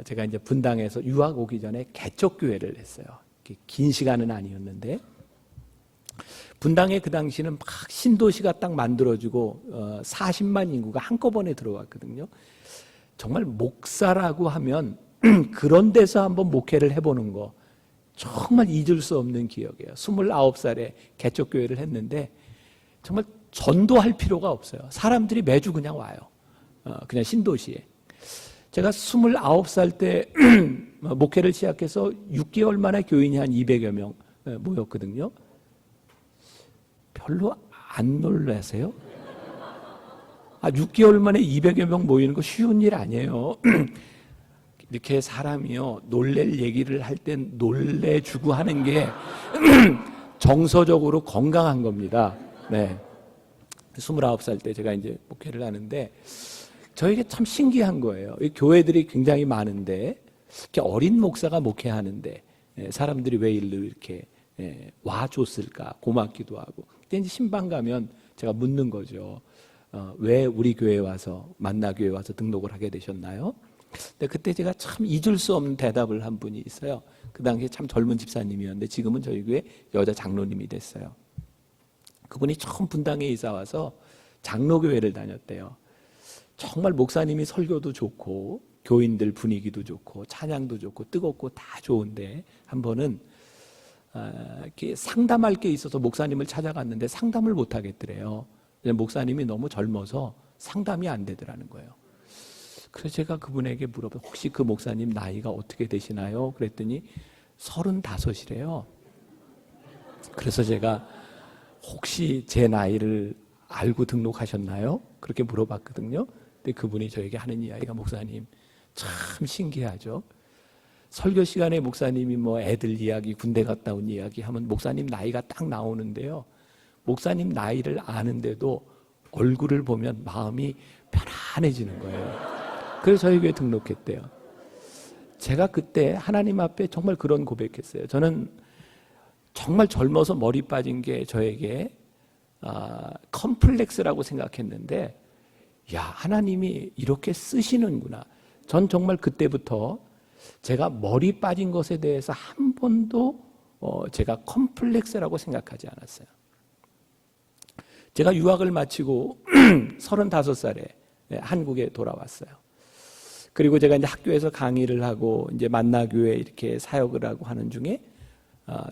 제가 이제 분당에서 유학 오기 전에 개척교회를 했어요. 긴 시간은 아니었는데 분당에 그 당시는 막 신도시가 딱 만들어지고 40만 인구가 한꺼번에 들어왔거든요. 정말 목사라고 하면 그런 데서 한번 목회를 해보는 거 정말 잊을 수 없는 기억이에요. 29살에 개척교회를 했는데 정말 전도할 필요가 없어요. 사람들이 매주 그냥 와요. 그냥 신도시에. 제가 29살 때 목회를 시작해서 6개월 만에 교인이 한 200여 명 모였거든요. 별로 안 놀라세요? 6개월 만에 200여 명 모이는 거 쉬운 일 아니에요. 이렇게 사람이요, 놀랄 얘기를 할 땐 놀래주고 하는 게 정서적으로 건강한 겁니다. 네. 29살 때 제가 이제 목회를 하는데 저에게 참 신기한 거예요. 이 교회들이 굉장히 많은데 이렇게 어린 목사가 목회하는데 사람들이 왜 일로 이렇게 와줬을까 고맙기도 하고. 그때 이제 신방 가면 제가 묻는 거죠. 왜 우리 교회에 와서 만나교회에 와서 등록을 하게 되셨나요? 근데 그때 제가 참 잊을 수 없는 대답을 한 분이 있어요. 그 당시에 참 젊은 집사님이었는데 지금은 저희 교회 여자 장로님이 됐어요. 그분이 처음 분당에 이사 와서 장로교회를 다녔대요. 정말 목사님이 설교도 좋고 교인들 분위기도 좋고 찬양도 좋고 뜨겁고 다 좋은데 한 번은 이렇게 상담할 게 있어서 목사님을 찾아갔는데 상담을 못 하겠더래요. 목사님이 너무 젊어서 상담이 안 되더라는 거예요. 그래서 제가 그분에게 물어봐, 혹시 그 목사님 나이가 어떻게 되시나요? 그랬더니 35이래요. 그래서 제가 혹시 제 나이를 알고 등록하셨나요? 그렇게 물어봤거든요. 근데 그분이 저에게 하는 이야기가, 목사님 참 신기하죠. 설교 시간에 목사님이 뭐 애들 이야기, 군대 갔다 온 이야기 하면 목사님 나이가 딱 나오는데요. 목사님 나이를 아는데도 얼굴을 보면 마음이 편안해지는 거예요. 그래서 저희 교회에 등록했대요. 제가 그때 하나님 앞에 정말 그런 고백했어요. 저는 정말 젊어서 머리 빠진 게 저에게 컴플렉스라고 생각했는데, 야, 하나님이 이렇게 쓰시는구나. 전 정말 그때부터 제가 머리 빠진 것에 대해서 한 번도 제가 컴플렉스라고 생각하지 않았어요. 제가 유학을 마치고 35살에 한국에 돌아왔어요. 그리고 제가 이제 학교에서 강의를 하고 이제 만나교회 이렇게 사역을 하고 하는 중에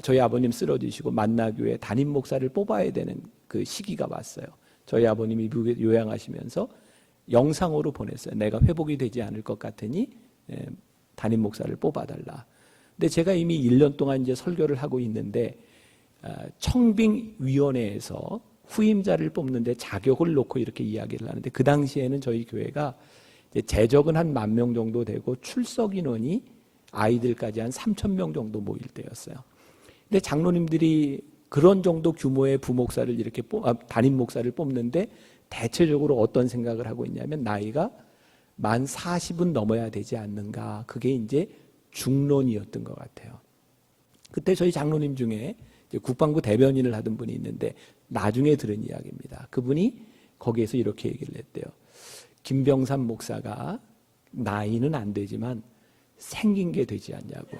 저희 아버님 쓰러지시고 만나교회 담임 목사를 뽑아야 되는 그 시기가 왔어요. 저희 아버님이 미국에 요양하시면서 영상으로 보냈어요. 내가 회복이 되지 않을 것 같으니 담임 목사를 뽑아달라. 근데 제가 이미 1년 동안 이제 설교를 하고 있는데 청빙위원회에서 후임자를 뽑는데 자격을 놓고 이렇게 이야기를 하는데, 그 당시에는 저희 교회가 이제 재적은 한 10,000명 정도 되고 출석 인원이 아이들까지 한 3,000명 정도 모일 때였어요. 근데 장로님들이 그런 정도 규모의 부목사를 이렇게 담임 목사를 뽑는데 대체적으로 어떤 생각을 하고 있냐면, 나이가 만 40은 넘어야 되지 않는가. 그게 이제 중론이었던 것 같아요. 그때 저희 장로님 중에 이제 국방부 대변인을 하던 분이 있는데, 나중에 들은 이야기입니다. 그분이 거기에서 이렇게 얘기를 했대요. 김병삼 목사가 나이는 안 되지만 생긴 게 되지 않냐고.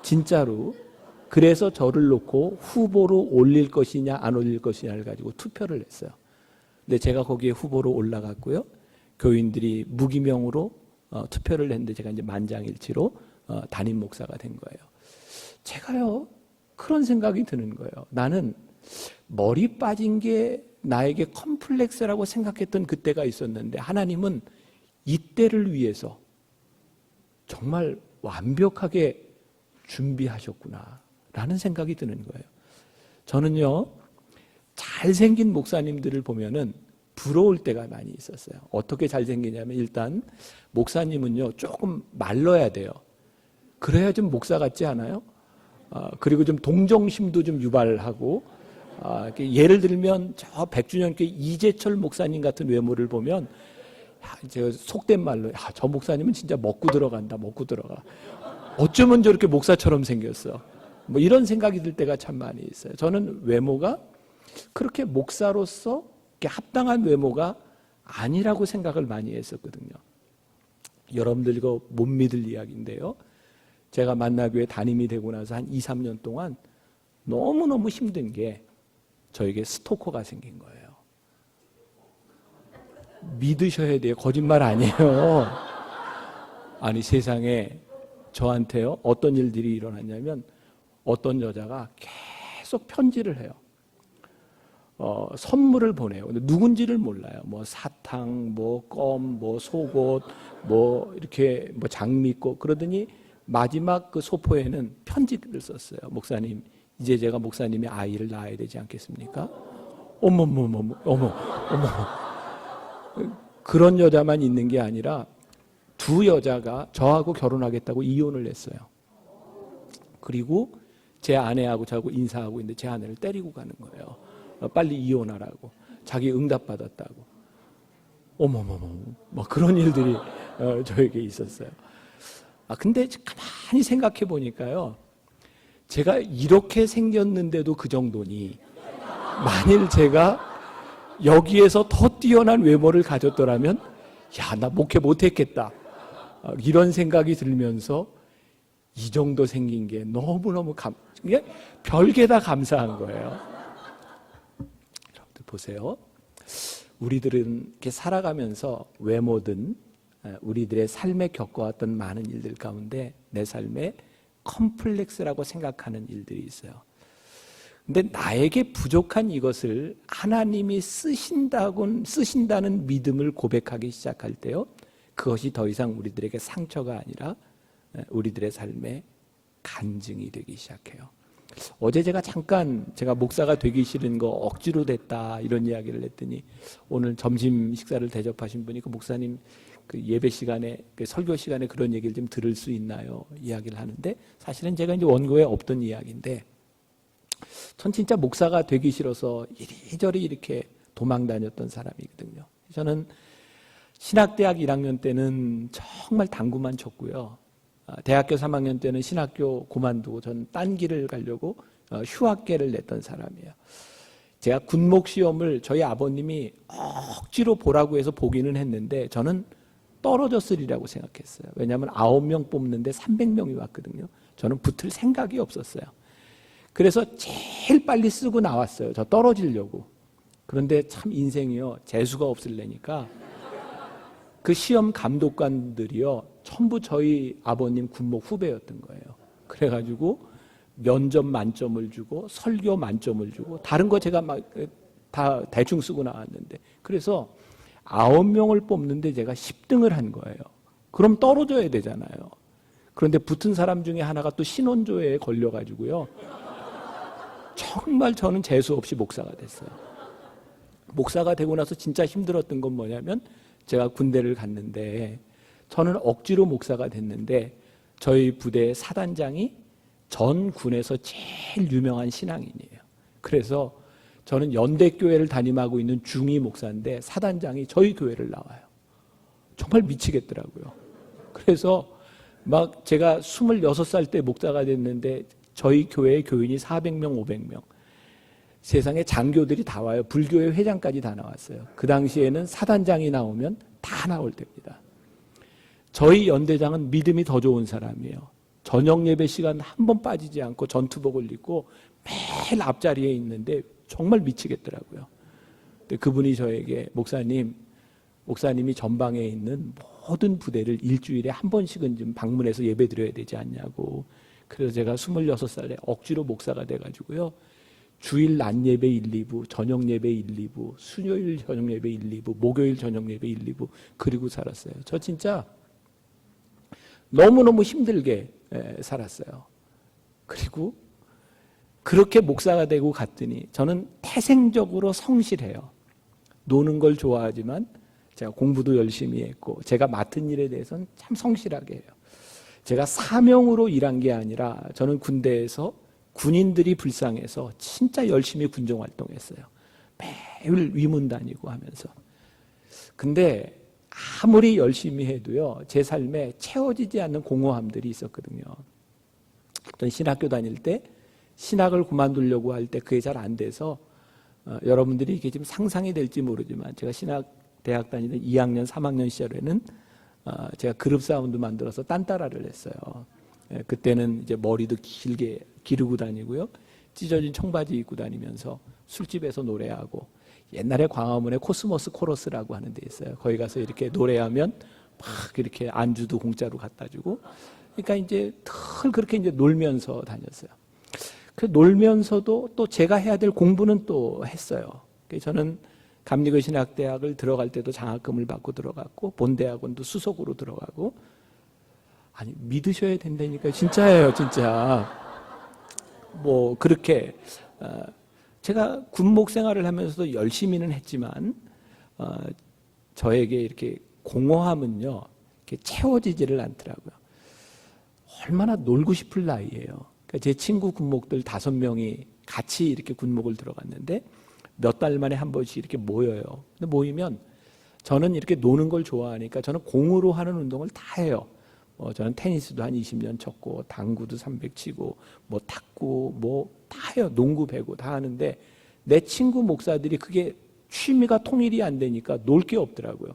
진짜로. 그래서 저를 놓고 후보로 올릴 것이냐 안 올릴 것이냐를 가지고 투표를 했어요. 근데 제가 거기에 후보로 올라갔고요. 교인들이 무기명으로 투표를 했는데 제가 이제 만장일치로 담임 목사가 된 거예요. 제가요, 그런 생각이 드는 거예요. 나는 머리 빠진 게 나에게 컴플렉스라고 생각했던 그때가 있었는데, 하나님은 이때를 위해서 정말 완벽하게 준비하셨구나 라는 생각이 드는 거예요. 저는요, 잘생긴 목사님들을 보면은 부러울 때가 많이 있었어요. 어떻게 잘생기냐면, 일단 목사님은요 조금 말러야 돼요. 그래야 좀 목사 같지 않아요? 그리고 좀 동정심도 좀 유발하고, 예를 들면 저 100주년교회 이재철 목사님 같은 외모를 보면, 제가 속된 말로, 저 목사님은 진짜 먹고 들어간다, 먹고 들어가. 어쩌면 저렇게 목사처럼 생겼어. 뭐 이런 생각이 들 때가 참 많이 있어요. 저는 외모가 그렇게 목사로서 합당한 외모가 아니라고 생각을 많이 했었거든요. 여러분들 이거 못 믿을 이야기인데요. 제가 만나교회 담임이 되고 나서 한 2, 3년 동안 너무너무 힘든 게 저에게 스토커가 생긴 거예요. 믿으셔야 돼요. 거짓말 아니에요. 아니, 세상에 저한테요, 어떤 일들이 일어났냐면, 어떤 여자가 계속 편지를 해요. 선물을 보내요. 근데 누군지를 몰라요. 뭐 사탕, 뭐 껌, 뭐 속옷, 뭐 이렇게 뭐 장미꽃. 그러더니 마지막 그 소포에는 편지를 썼어요. 목사님, 이제 제가 목사님의 아이를 낳아야 되지 않겠습니까? 어머머머머, 어머. 그런 여자만 있는 게 아니라 두 여자가 저하고 결혼하겠다고 이혼을 했어요. 그리고 제 아내하고 저하고 인사하고 있는데 제 아내를 때리고 가는 거예요. 빨리 이혼하라고. 자기 응답받았다고. 어머머머. 뭐 그런 일들이 저에게 있었어요. 근데 가만히 생각해 보니까요, 제가 이렇게 생겼는데도 그 정도니, 만일 제가 여기에서 더 뛰어난 외모를 가졌더라면, 나 목회 못했겠다. 이런 생각이 들면서 이 정도 생긴 게 너무너무 별게 다 감사한 거예요. 여러분들 보세요. 우리들은 이렇게 살아가면서 외모든 우리들의 삶에 겪어왔던 많은 일들 가운데 내 삶에 컴플렉스라고 생각하는 일들이 있어요. 근데 나에게 부족한 이것을 하나님이 쓰신다는 믿음을 고백하기 시작할 때요, 그것이 더 이상 우리들에게 상처가 아니라 우리들의 삶의 간증이 되기 시작해요. 어제 제가 잠깐 제가 목사가 되기 싫은 거 억지로 됐다 이런 이야기를 했더니, 오늘 점심 식사를 대접하신 분이 그 목사님 그 예배 시간에, 그 설교 시간에 그런 얘기를 좀 들을 수 있나요? 이야기를 하는데, 사실은 제가 이제 원고에 없던 이야기인데, 전 진짜 목사가 되기 싫어서 이리저리 이렇게 도망 다녔던 사람이거든요. 저는 신학대학 1학년 때는 정말 당구만 쳤고요. 대학교 3학년 때는 신학교 그만두고 전 딴 길을 가려고 휴학계를 냈던 사람이에요. 제가 군목시험을 저희 아버님이 억지로 보라고 해서 보기는 했는데, 저는 떨어졌으리라고 생각했어요. 왜냐하면 9명 뽑는데 300명이 왔거든요. 저는 붙을 생각이 없었어요. 그래서 제일 빨리 쓰고 나왔어요. 저 떨어지려고. 그런데 참 인생이요, 재수가 없을래니까 그 시험 감독관들이요, 전부 저희 아버님 군목 후배였던 거예요. 그래가지고 면접 만점을 주고 설교 만점을 주고, 다른 거 제가 막 다 대충 쓰고 나왔는데, 그래서 9명을 뽑는데 제가 10등을 한 거예요. 그럼 떨어져야 되잖아요. 그런데 붙은 사람 중에 하나가 또 신원조회에 걸려가지고요, 정말 저는 재수 없이 목사가 됐어요. 목사가 되고 나서 진짜 힘들었던 건 뭐냐면 제가 군대를 갔는데 저는 억지로 목사가 됐는데 저희 부대의 사단장이 전 군에서 제일 유명한 신앙인이에요. 그래서 저는 연대교회를 담임하고 있는 중위 목사인데 사단장이 저희 교회를 나와요. 정말 미치겠더라고요. 그래서 막 제가 26살 때 목사가 됐는데 저희 교회의 교인이 400명, 500명. 세상에 장교들이 다 와요. 불교의 회장까지 다 나왔어요. 그 당시에는 사단장이 나오면 다 나올 때입니다. 저희 연대장은 믿음이 더 좋은 사람이에요. 저녁 예배 시간 한 번 빠지지 않고 전투복을 입고 매일 앞자리에 있는데 정말 미치겠더라고요. 근데 그분이 저에게 목사님이 전방에 있는 모든 부대를 일주일에 한 번씩은 좀 방문해서 예배 드려야 되지 않냐고. 그래서 제가 26살에 억지로 목사가 돼가지고요. 주일 낮 예배 1, 2부, 저녁 예배 1, 2부, 수요일 저녁 예배 1, 2부, 목요일 저녁 예배 1, 2부 그리고 살았어요. 저 진짜 너무너무 힘들게 살았어요. 그리고 그렇게 목사가 되고 갔더니 저는 태생적으로 성실해요. 노는 걸 좋아하지만 제가 공부도 열심히 했고 제가 맡은 일에 대해서는 참 성실하게 해요. 제가 사명으로 일한 게 아니라 저는 군대에서 군인들이 불쌍해서 진짜 열심히 군정활동했어요. 매일 위문 다니고 하면서. 근데 아무리 열심히 해도요, 제 삶에 채워지지 않는 공허함들이 있었거든요. 어떤 신학교 다닐 때 신학을 그만두려고 할 때 그게 잘 안 돼서 여러분들이 이게 지금 상상이 될지 모르지만 제가 대학 다니던 2학년, 3학년 시절에는 제가 그룹 사운드 만들어서 딴따라를 했어요. 그때는 이제 머리도 길게 기르고 다니고요. 찢어진 청바지 입고 다니면서 술집에서 노래하고 옛날에 광화문에 코스모스 코러스라고 하는 데 있어요. 거기 가서 이렇게 노래하면 막 이렇게 안주도 공짜로 갖다 주고 그러니까 이제 늘 그렇게 이제 놀면서 다녔어요. 그 놀면서도 또 제가 해야 될 공부는 또 했어요. 저는 감리교신학대학을 들어갈 때도 장학금을 받고 들어갔고 본대학원도 수석으로 들어가고 아니 믿으셔야 된다니까 진짜예요 진짜. 뭐 그렇게 제가 군목 생활을 하면서도 열심히는 했지만 저에게 이렇게 공허함은요 이렇게 채워지지를 않더라고요. 얼마나 놀고 싶을 나이예요. 그러니까 제 친구 군목들 5명이 같이 이렇게 군목을 들어갔는데 몇 달 만에 한 번씩 이렇게 모여요. 근데 모이면 저는 이렇게 노는 걸 좋아하니까 저는 공으로 하는 운동을 다 해요. 저는 테니스도 한 20년 쳤고 당구도 300 치고 뭐 탁구 뭐 다 해요. 농구 배구 다 하는데 내 친구 목사들이 그게 취미가 통일이 안 되니까 놀 게 없더라고요.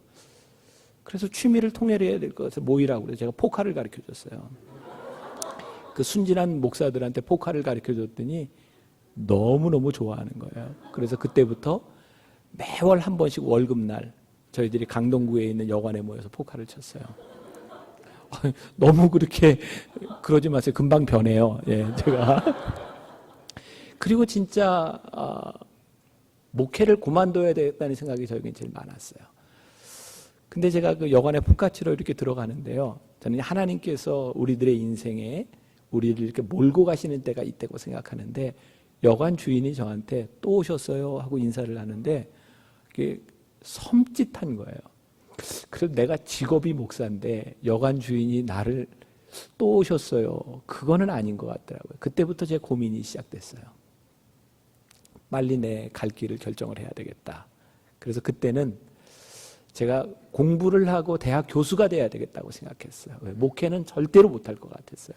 그래서 취미를 통일해야 될 것 같아서 모이라고 그래서 제가 포카를 가르쳐 줬어요. 그 순진한 목사들한테 포카를 가르쳐 줬더니 너무너무 좋아하는 거예요. 그래서 그때부터 매월 한 번씩 월급날 저희들이 강동구에 있는 여관에 모여서 포카를 쳤어요. 너무 그렇게 그러지 마세요. 금방 변해요. 예, 제가. 그리고 진짜 목회를 그만둬야 되겠다는 생각이 저에겐 제일 많았어요. 근데 제가 그 여관에 포카 치러 이렇게 들어가는데요. 저는 하나님께서 우리들의 인생에 우리를 이렇게 몰고 가시는 때가 있다고 생각하는데 여관 주인이 저한테 또 오셨어요 하고 인사를 하는데 그게 섬찟한 거예요. 그래서 내가 직업이 목사인데 여관 주인이 나를 또 오셨어요. 그거는 아닌 것 같더라고요. 그때부터 제 고민이 시작됐어요. 빨리 내 갈 길을 결정을 해야 되겠다. 그래서 그때는 제가 공부를 하고 대학 교수가 돼야 되겠다고 생각했어요. 목회는 절대로 못할 것 같았어요.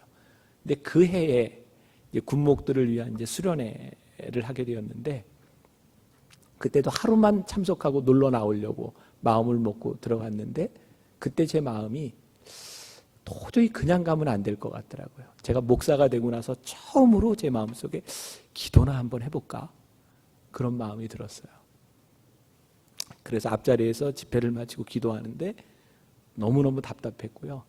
근데 그 해에 이제 군목들을 위한 이제 수련회를 하게 되었는데 그때도 하루만 참석하고 놀러 나오려고 마음을 먹고 들어갔는데 그때 제 마음이 도저히 그냥 가면 안 될 것 같더라고요. 제가 목사가 되고 나서 처음으로 제 마음속에 기도나 한번 해볼까? 그런 마음이 들었어요. 그래서 앞자리에서 집회를 마치고 기도하는데 너무너무 답답했고요.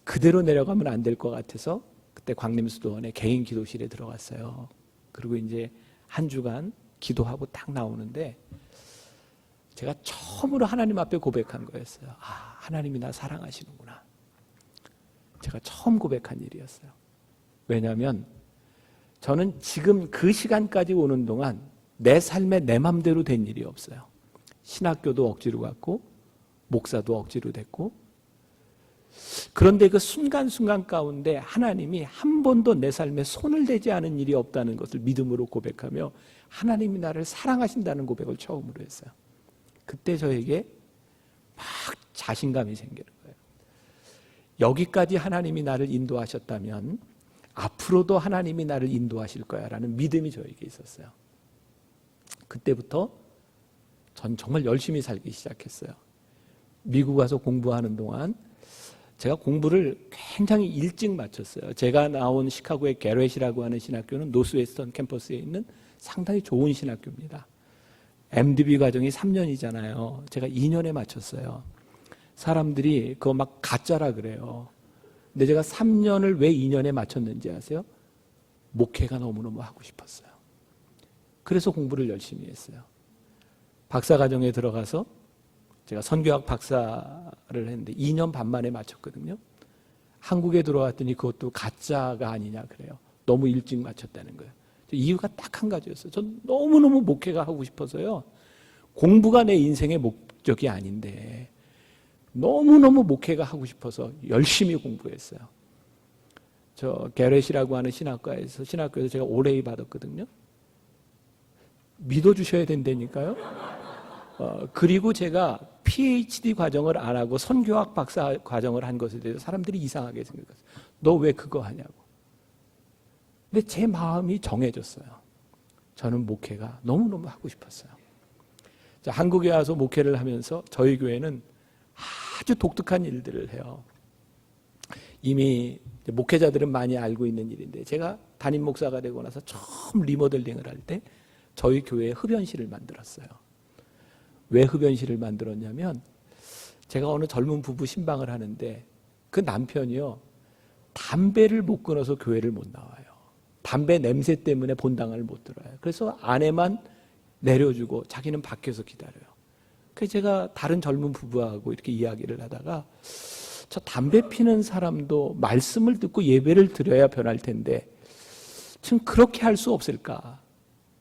그대로 내려가면 안 될 것 같아서 그때 광림수도원의 개인 기도실에 들어갔어요. 그리고 이제 한 주간 기도하고 딱 나오는데 제가 처음으로 하나님 앞에 고백한 거였어요. 아, 하나님이 나 사랑하시는구나. 제가 처음 고백한 일이었어요. 왜냐하면 저는 지금 그 시간까지 오는 동안 내 삶에 내 맘대로 된 일이 없어요. 신학교도 억지로 갔고 목사도 억지로 됐고, 그런데 그 순간순간 가운데 하나님이 한 번도 내 삶에 손을 대지 않은 일이 없다는 것을 믿음으로 고백하며 하나님이 나를 사랑하신다는 고백을 처음으로 했어요. 그때 저에게 막 자신감이 생기는 거예요. 여기까지 하나님이 나를 인도하셨다면 앞으로도 하나님이 나를 인도하실 거야 라는 믿음이 저에게 있었어요. 그때부터 전 정말 열심히 살기 시작했어요. 미국 가서 공부하는 동안 제가 공부를 굉장히 일찍 마쳤어요. 제가 나온 시카고의 게렛이라고 하는 신학교는 노스웨스턴 캠퍼스에 있는 상당히 좋은 신학교입니다. MDB 과정이 3년이잖아요. 제가 2년에 마쳤어요. 사람들이 그거 막 가짜라 그래요. 근데 제가 3년을 왜 2년에 마쳤는지 아세요? 목회가 너무너무 하고 싶었어요. 그래서 공부를 열심히 했어요. 박사과정에 들어가서 제가 선교학 박사를 했는데 2년 반 만에 마쳤거든요. 한국에 들어왔더니 그것도 가짜가 아니냐 그래요. 너무 일찍 마쳤다는 거예요. 이유가 딱 한 가지였어요. 전 너무너무 목회가 하고 싶어서요. 공부가 내 인생의 목적이 아닌데 너무너무 목회가 하고 싶어서 열심히 공부했어요. 저 게렛이라고 하는 신학교에서 제가 올해이 받았거든요. 믿어주셔야 된다니까요. 그리고 제가 PhD 과정을 안 하고 선교학 박사 과정을 한 것에 대해서 사람들이 이상하게 생각했어요. 너 왜 그거 하냐고. 근데 제 마음이 정해졌어요. 저는 목회가 너무너무 하고 싶었어요. 자, 한국에 와서 목회를 하면서 저희 교회는 아주 독특한 일들을 해요. 이미 목회자들은 많이 알고 있는 일인데 제가 담임 목사가 되고 나서 처음 리모델링을 할 때 저희 교회에 흡연실을 만들었어요. 왜 흡연실을 만들었냐면 제가 어느 젊은 부부 신방을 하는데 그 남편이요, 담배를 못 끊어서 교회를 못 나와요. 담배 냄새 때문에 본당을 못 들어요. 그래서 아내만 내려주고 자기는 밖에서 기다려요. 그래서 제가 다른 젊은 부부하고 이렇게 이야기를 하다가 저 담배 피는 사람도 말씀을 듣고 예배를 드려야 변할 텐데 지금 그렇게 할 수 없을까?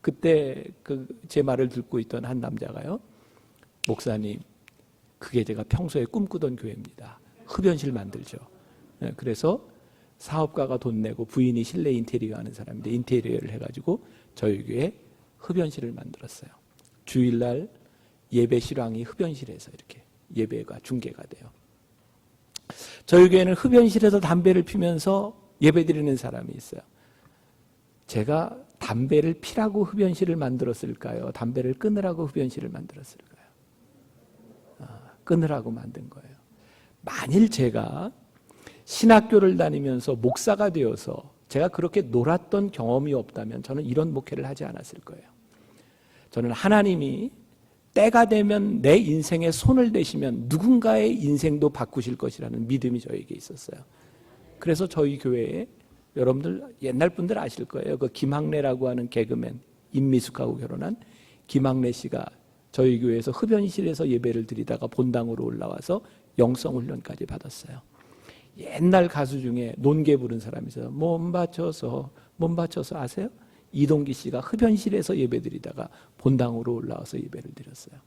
그때 제 말을 듣고 있던 한 남자가요, 목사님, 그게 제가 평소에 꿈꾸던 교회입니다. 흡연실 만들죠. 그래서 사업가가 돈 내고 부인이 실내 인테리어 하는 사람인데 인테리어를 해가지고 저희 교회에 흡연실을 만들었어요. 주일날 예배 실황이 흡연실에서 이렇게 예배가 중계가 돼요. 저희 교회는 흡연실에서 담배를 피면서 예배 드리는 사람이 있어요. 제가 담배를 피라고 흡연실을 만들었을까요? 담배를 끊으라고 흡연실을 만들었을까요? 끊으라고 만든 거예요. 만일 제가 신학교를 다니면서 목사가 되어서 제가 그렇게 놀았던 경험이 없다면 저는 이런 목회를 하지 않았을 거예요. 저는 하나님이 때가 되면 내 인생에 손을 대시면 누군가의 인생도 바꾸실 것이라는 믿음이 저에게 있었어요. 그래서 저희 교회에 여러분들 옛날 분들 아실 거예요. 그 김학래라고 하는 개그맨, 임미숙하고 결혼한 김학래 씨가 저희 교회에서 흡연실에서 예배를 드리다가 본당으로 올라와서 영성훈련까지 받았어요. 옛날 가수 중에 논개 부른 사람이 있어요. 몸 바쳐서 아세요? 이동기 씨가 흡연실에서 예배 드리다가 본당으로 올라와서 예배를 드렸어요.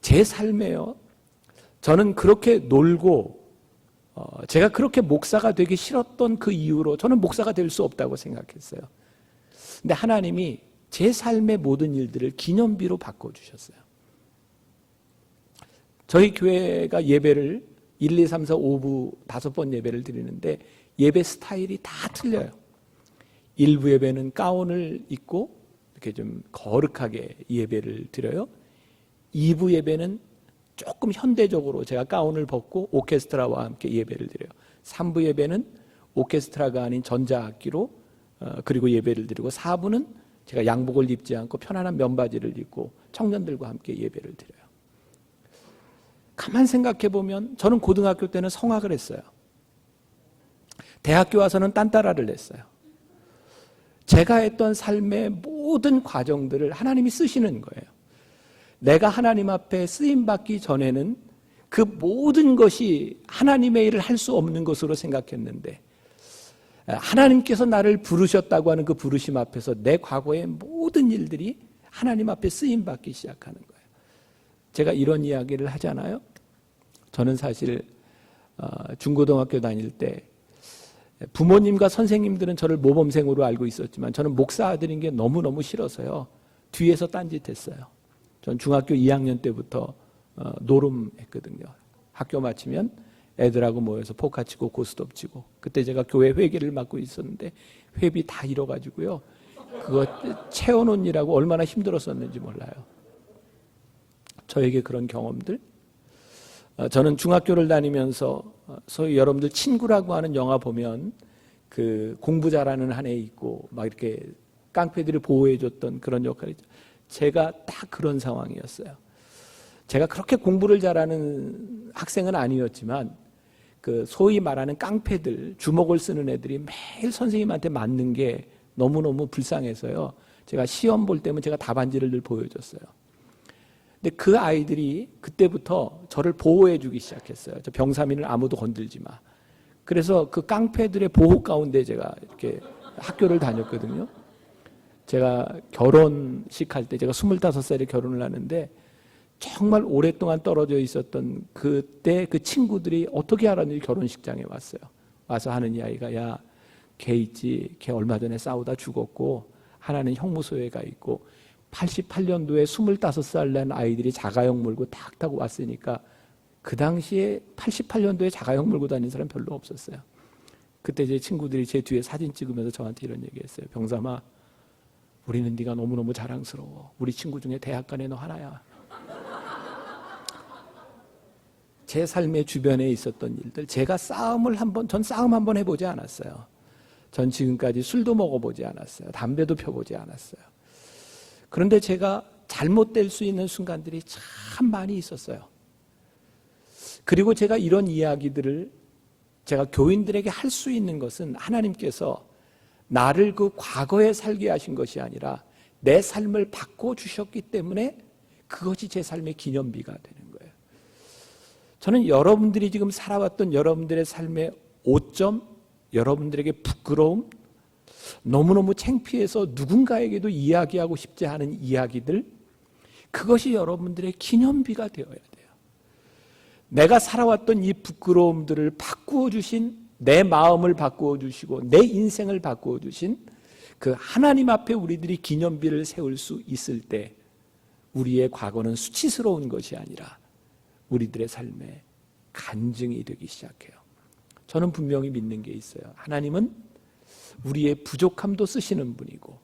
제 삶에요, 저는 그렇게 놀고 제가 그렇게 목사가 되기 싫었던 그 이유로 저는 목사가 될 수 없다고 생각했어요. 근데 하나님이 제 삶의 모든 일들을 기념비로 바꿔주셨어요. 저희 교회가 예배를 1, 2, 3, 4, 5부 5번 예배를 드리는데 예배 스타일이 다 틀려요. 1부 예배는 가운을 입고 이렇게 좀 거룩하게 예배를 드려요. 2부 예배는 조금 현대적으로 제가 가운을 벗고 오케스트라와 함께 예배를 드려요. 3부 예배는 오케스트라가 아닌 전자악기로 그리고 예배를 드리고 4부는 제가 양복을 입지 않고 편안한 면바지를 입고 청년들과 함께 예배를 드려요. 가만 생각해 보면 저는 고등학교 때는 성악을 했어요. 대학교 와서는 딴따라를 했어요. 제가 했던 삶의 모든 과정들을 하나님이 쓰시는 거예요. 내가 하나님 앞에 쓰임받기 전에는 그 모든 것이 하나님의 일을 할 수 없는 것으로 생각했는데 하나님께서 나를 부르셨다고 하는 그 부르심 앞에서 내 과거의 모든 일들이 하나님 앞에 쓰임받기 시작하는 거예요. 제가 이런 이야기를 하잖아요. 저는 사실 중고등학교 다닐 때 부모님과 선생님들은 저를 모범생으로 알고 있었지만 저는 목사 아들인 게 너무너무 싫어서요. 뒤에서 딴짓했어요. 전 중학교 2학년 때부터 노름했거든요. 학교 마치면 애들하고 모여서 포카 치고 고스톱 치고, 그때 제가 교회 회계를 맡고 있었는데 회비 다 잃어가지고요. 그거 채워놓으라고 얼마나 힘들었었는지 몰라요. 저에게 그런 경험들. 저는 중학교를 다니면서 소위 여러분들 친구라고 하는 영화 보면 그 공부 잘하는 한 애 있고 막 이렇게 깡패들이 보호해줬던 그런 역할이죠. 제가 딱 그런 상황이었어요. 제가 그렇게 공부를 잘하는 학생은 아니었지만 그 소위 말하는 깡패들, 주먹을 쓰는 애들이 매일 선생님한테 맞는 게 너무너무 불쌍해서요. 제가 시험 볼 때면 제가 답안지를 늘 보여줬어요. 근데 그 아이들이 그때부터 저를 보호해주기 시작했어요. 저 병사민을 아무도 건들지 마. 그래서 그 깡패들의 보호 가운데 제가 이렇게 학교를 다녔거든요. 제가 결혼식 할 때 제가 25살에 결혼을 하는데 정말 오랫동안 떨어져 있었던 그때 그 친구들이 어떻게 알았는지 결혼식장에 왔어요. 와서 하는 이야기가, 야, 걔 있지, 걔 얼마 전에 싸우다 죽었고 하나는 형무소에 가 있고 88년도에 25살 난 아이들이 자가용 몰고 탁 타고 왔으니까 그 당시에 88년도에 자가용 몰고 다니는 사람 별로 없었어요. 그때 제 친구들이 제 뒤에 사진 찍으면서 저한테 이런 얘기했어요. 병삼아, 우리는 네가 너무너무 자랑스러워. 우리 친구 중에 대학 간에 너 하나야. 제 삶의 주변에 있었던 일들, 제가 전 싸움 한번 해보지 않았어요. 전 지금까지 술도 먹어보지 않았어요. 담배도 펴보지 않았어요. 그런데 제가 잘못될 수 있는 순간들이 참 많이 있었어요. 그리고 제가 이런 이야기들을 제가 교인들에게 할 수 있는 것은 하나님께서 나를 그 과거에 살게 하신 것이 아니라 내 삶을 바꿔주셨기 때문에 그것이 제 삶의 기념비가 되는 거예요. 저는 여러분들이 지금 살아왔던 여러분들의 삶의 오점, 여러분들에게 부끄러움, 너무너무 창피해서 누군가에게도 이야기하고 싶지 않은 이야기들, 그것이 여러분들의 기념비가 되어야 돼요. 내가 살아왔던 이 부끄러움들을 바꾸어 주신, 내 마음을 바꾸어 주시고 내 인생을 바꾸어 주신 그 하나님 앞에 우리들이 기념비를 세울 수 있을 때 우리의 과거는 수치스러운 것이 아니라 우리들의 삶에 간증이 되기 시작해요. 저는 분명히 믿는 게 있어요. 하나님은 우리의 부족함도 쓰시는 분이고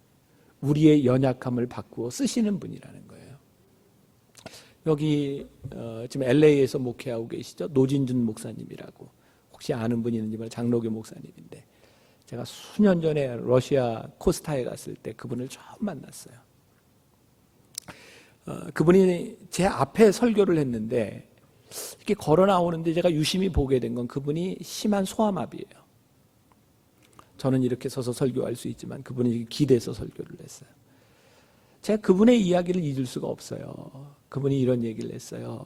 우리의 연약함을 바꾸어 쓰시는 분이라는 거예요. 여기 지금 LA에서 목회하고 계시죠? 노진준 목사님이라고, 혹시 아는 분이 있는지 몰라요. 장로교 목사님인데 제가 수년 전에 러시아 코스타에 갔을 때 그분을 처음 만났어요. 그분이 제 앞에 설교를 했는데 이렇게 걸어 나오는데 제가 유심히 보게 된 건 그분이 심한 소아마비예요. 저는 이렇게 서서 설교할 수 있지만 그분이 기대서 설교를 했어요. 제가 그분의 이야기를 잊을 수가 없어요. 그분이 이런 얘기를 했어요.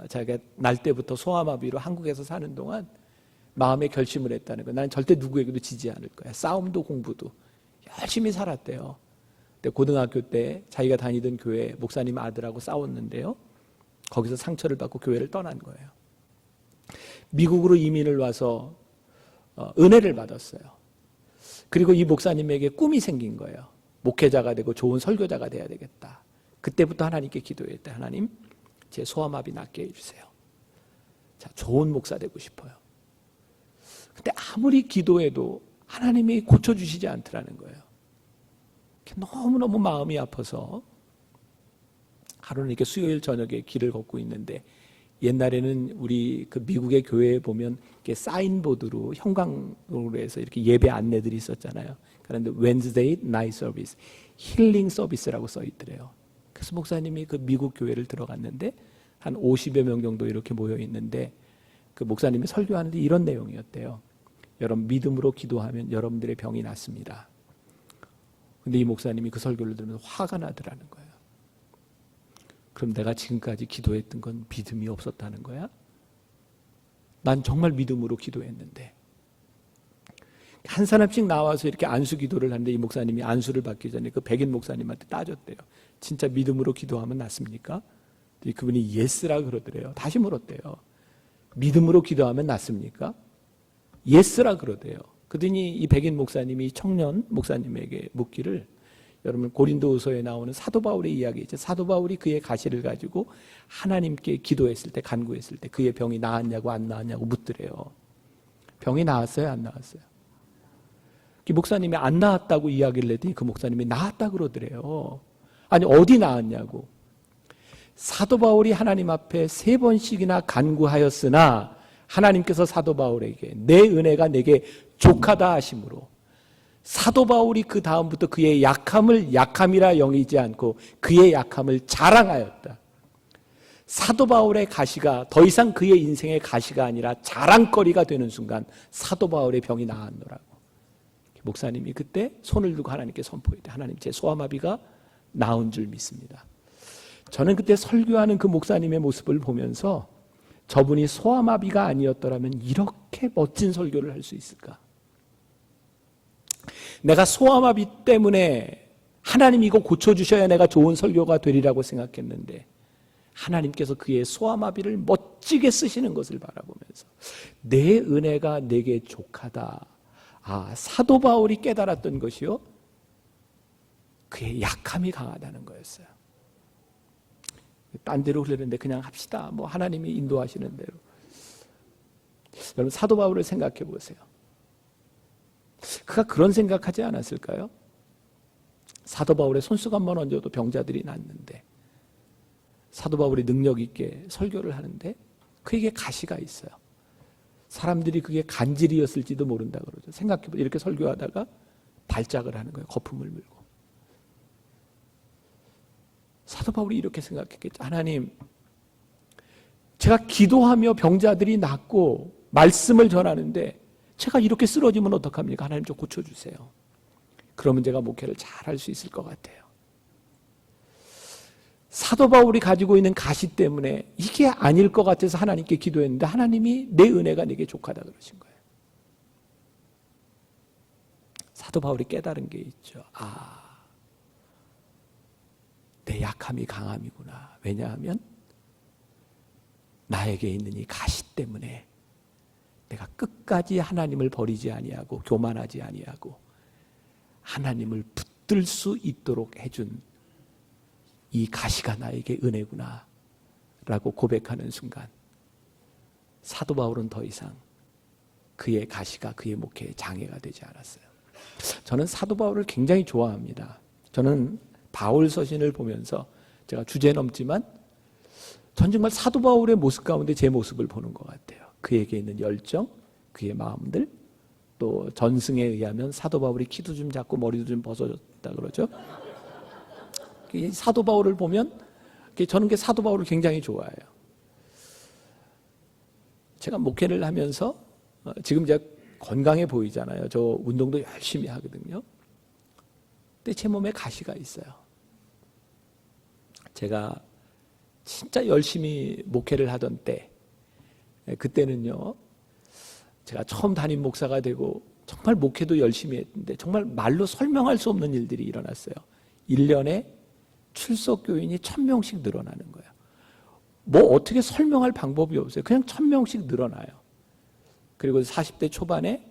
자기가 날 때부터 소아마비로 한국에서 사는 동안 마음의 결심을 했다는 거예요. 나는 절대 누구에게도 지지 않을 거야. 싸움도 공부도 열심히 살았대요. 근데 고등학교 때 자기가 다니던 교회 목사님 아들하고 싸웠는데요. 거기서 상처를 받고 교회를 떠난 거예요. 미국으로 이민을 와서 은혜를 받았어요. 그리고 이 목사님에게 꿈이 생긴 거예요. 목회자가 되고 좋은 설교자가 돼야 되겠다. 그때부터 하나님께 기도했다. 하나님, 제 소아마비 낫게 해주세요. 자, 좋은 목사 되고 싶어요. 근데 아무리 기도해도 하나님이 고쳐주시지 않더라는 거예요. 너무너무 마음이 아파서 하루는 이렇게 수요일 저녁에 길을 걷고 있는데, 옛날에는 우리 그 미국의 교회에 보면 이렇게 사인보드로 형광으로 해서 이렇게 예배 안내들이 있었잖아요. 그런데 Wednesday Night Service, 힐링 서비스라고 써 있더래요. 그래서 목사님이 그 미국 교회를 들어갔는데 한 50여 명 정도 이렇게 모여 있는데 그 목사님이 설교하는데 이런 내용이었대요. 여러분, 믿음으로 기도하면 여러분들의 병이 낫습니다. 근데 이 목사님이 그 설교를 들으면서 화가 나더라는 거예요. 그럼 내가 지금까지 기도했던 건 믿음이 없었다는 거야? 난 정말 믿음으로 기도했는데. 한 사람씩 나와서 이렇게 안수 기도를 하는데 이 목사님이 안수를 받기 전에 그 백인 목사님한테 따졌대요. 진짜 믿음으로 기도하면 낫습니까? 그분이 예스라 그러더래요. 다시 물었대요. 믿음으로 기도하면 낫습니까? 예스라 그러대요. 그러더니 이 백인 목사님이 청년 목사님에게 묻기를, 여러분 고린도후서에 나오는 사도 바울의 이야기죠. 사도 바울이 그의 가시를 가지고 하나님께 기도했을 때, 간구했을 때 그의 병이 나았냐고 안 나았냐고 묻더래요. 병이 나았어요, 안 나았어요? 그 목사님이 안 나았다고 이야기를 했더니 그 목사님이 나았다 그러더래요. 아니 어디 나았냐고. 사도 바울이 하나님 앞에 3번씩이나 간구하였으나 하나님께서 사도 바울에게 내 은혜가 내게 족하다 하심으로 사도 바울이 그 다음부터 그의 약함을 약함이라 여기지 않고 그의 약함을 자랑하였다. 사도 바울의 가시가 더 이상 그의 인생의 가시가 아니라 자랑거리가 되는 순간 사도 바울의 병이 나았노라고. 목사님이 그때 손을 들고 하나님께 선포했대. 하나님, 제 소아마비가 나은 줄 믿습니다. 저는 그때 설교하는 그 목사님의 모습을 보면서 저분이 소아마비가 아니었더라면 이렇게 멋진 설교를 할 수 있을까? 내가 소아마비 때문에 하나님 이거 고쳐주셔야 내가 좋은 설교가 되리라고 생각했는데 하나님께서 그의 소아마비를 멋지게 쓰시는 것을 바라보면서 내 은혜가 내게 족하다. 사도 바울이 깨달았던 것이요, 그의 약함이 강하다는 거였어요. 딴 데로 흐르는데 그냥 합시다. 뭐 하나님이 인도하시는 대로. 여러분 사도 바울을 생각해 보세요. 그가 그런 생각하지 않았을까요? 사도 바울의 손수가 한번 얹어도 병자들이 낫는데, 사도 바울이 능력 있게 설교를 하는데 그에게 가시가 있어요. 사람들이 그게 간질이었을지도 모른다 그러죠. 생각해보세요. 이렇게 설교하다가 발작을 하는 거예요. 거품을 물고. 사도 바울이 이렇게 생각했겠죠. 하나님, 제가 기도하며 병자들이 낫고 말씀을 전하는데 제가 이렇게 쓰러지면 어떡합니까? 하나님 좀 고쳐주세요. 그러면 제가 목회를 잘 할 수 있을 것 같아요. 사도 바울이 가지고 있는 가시 때문에 이게 아닐 것 같아서 하나님께 기도했는데 하나님이 내 은혜가 내게 족하다 그러신 거예요. 사도 바울이 깨달은 게 있죠. 내 약함이 강함이구나. 왜냐하면 나에게 있는 이 가시 때문에 내가 끝까지 하나님을 버리지 아니하고 교만하지 아니하고 하나님을 붙들 수 있도록 해준 이 가시가 나에게 은혜구나 라고 고백하는 순간 사도 바울은 더 이상 그의 가시가 그의 목회에 장애가 되지 않았어요. 저는 사도 바울을 굉장히 좋아합니다. 저는 바울 서신을 보면서 제가 주제 넘지만 전 정말 사도 바울의 모습 가운데 제 모습을 보는 것 같아요. 그에게 있는 열정, 그의 마음들, 또 전승에 의하면 사도 바울이 키도 좀 작고 머리도 좀 벗어졌다 그러죠. 사도 바울을 보면 저는 사도 바울을 굉장히 좋아해요. 제가 목회를 하면서 지금 제가 건강해 보이잖아요. 저 운동도 열심히 하거든요. 근데 제 몸에 가시가 있어요. 제가 진짜 열심히 목회를 하던 때, 그때는요, 제가 처음 담임 목사가 되고 정말 목회도 열심히 했는데 정말 말로 설명할 수 없는 일들이 일어났어요. 1년에 출석 교인이 1000명씩 늘어나는 거예요. 뭐 어떻게 설명할 방법이 없어요. 그냥 1000명씩 늘어나요. 그리고 40대 초반에,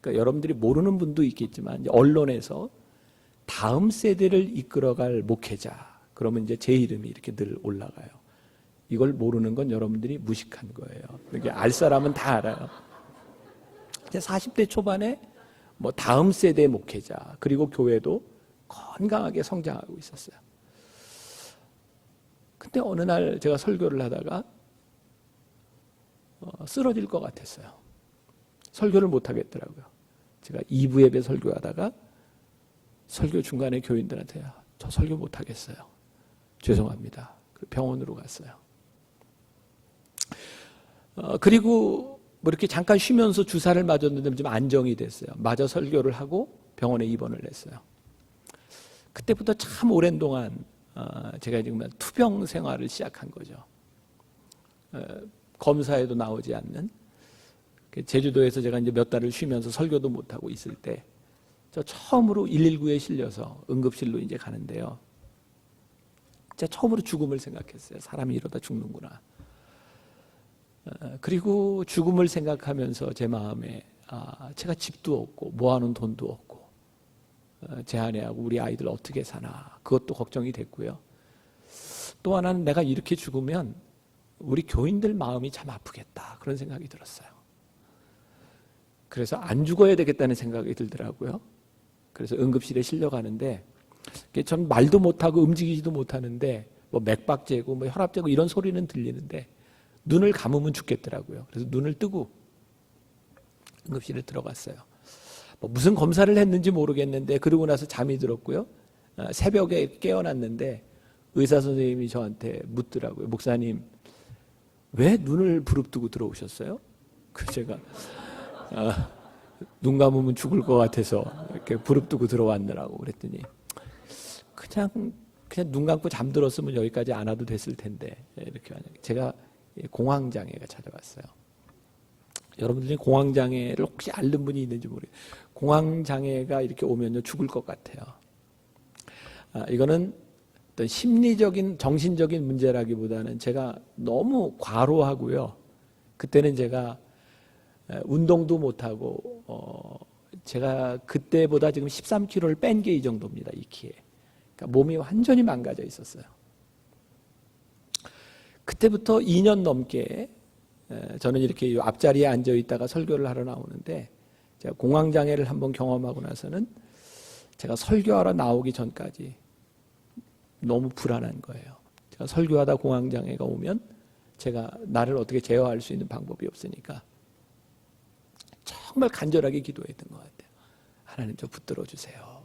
그러니까 여러분들이 모르는 분도 있겠지만 언론에서 다음 세대를 이끌어갈 목회자, 그러면 이제 제 이름이 이렇게 늘 올라가요. 이걸 모르는 건 여러분들이 무식한 거예요. 이게 알 사람은 다 알아요. 이제 40대 초반에 뭐 다음 세대 목회자, 그리고 교회도 건강하게 성장하고 있었어요. 근데 어느 날 제가 설교를 하다가 쓰러질 것 같았어요. 설교를 못 하겠더라고요. 제가 2부 예배 설교하다가 설교 중간에 교인들한테 저 설교 못 하겠어요. 죄송합니다. 병원으로 갔어요. 그리고 뭐 이렇게 잠깐 쉬면서 주사를 맞았는데 좀 안정이 됐어요. 마저 설교를 하고 병원에 입원을 했어요. 그때부터 참 오랜 동안 제가 지금 투병 생활을 시작한 거죠. 검사에도 나오지 않는 제주도에서 제가 이제 몇 달을 쉬면서 설교도 못하고 있을 때, 저 처음으로 119에 실려서 응급실로 이제 가는데요. 제가 처음으로 죽음을 생각했어요. 사람이 이러다 죽는구나. 그리고 죽음을 생각하면서 제 마음에, 제가 집도 없고 모아놓은 돈도 없고, 제 아내하고 우리 아이들 어떻게 사나, 그것도 걱정이 됐고요. 또 하나는 내가 이렇게 죽으면 우리 교인들 마음이 참 아프겠다, 그런 생각이 들었어요. 그래서 안 죽어야 되겠다는 생각이 들더라고요. 그래서 응급실에 실려가는데, 전 말도 못하고 움직이지도 못하는데 뭐 맥박 재고 뭐 혈압 재고 이런 소리는 들리는데 눈을 감으면 죽겠더라고요. 그래서 눈을 뜨고 응급실에 들어갔어요. 뭐 무슨 검사를 했는지 모르겠는데, 그러고 나서 잠이 들었고요. 새벽에 깨어났는데 의사 선생님이 저한테 묻더라고요. 목사님, 왜 눈을 부릅뜨고 들어오셨어요? 그 제가 눈 감으면 죽을 것 같아서 이렇게 부릅뜨고 들어왔느라고 그랬더니, 그냥 눈 감고 잠들었으면 여기까지 안 와도 됐을 텐데, 이렇게 제가 공황장애가 찾아왔어요. 여러분들이 공황장애를 혹시 앓는 분이 있는지 모르겠어요. 공황장애가 이렇게 오면요 죽을 것 같아요. 이거는 어떤 심리적인 정신적인 문제라기보다는 제가 너무 과로하고요. 그때는 제가 운동도 못하고, 제가 그때보다 지금 13kg를 뺀 게 이 정도입니다. 이 키에. 그러니까 몸이 완전히 망가져 있었어요. 그때부터 2년 넘게 저는 이렇게 앞자리에 앉아 있다가 설교를 하러 나오는데, 제가 공황장애를 한번 경험하고 나서는 제가 설교하러 나오기 전까지 너무 불안한 거예요. 제가 설교하다 공황장애가 오면 제가 나를 어떻게 제어할 수 있는 방법이 없으니까 정말 간절하게 기도했던 것 같아요. 하나님 저 붙들어 주세요.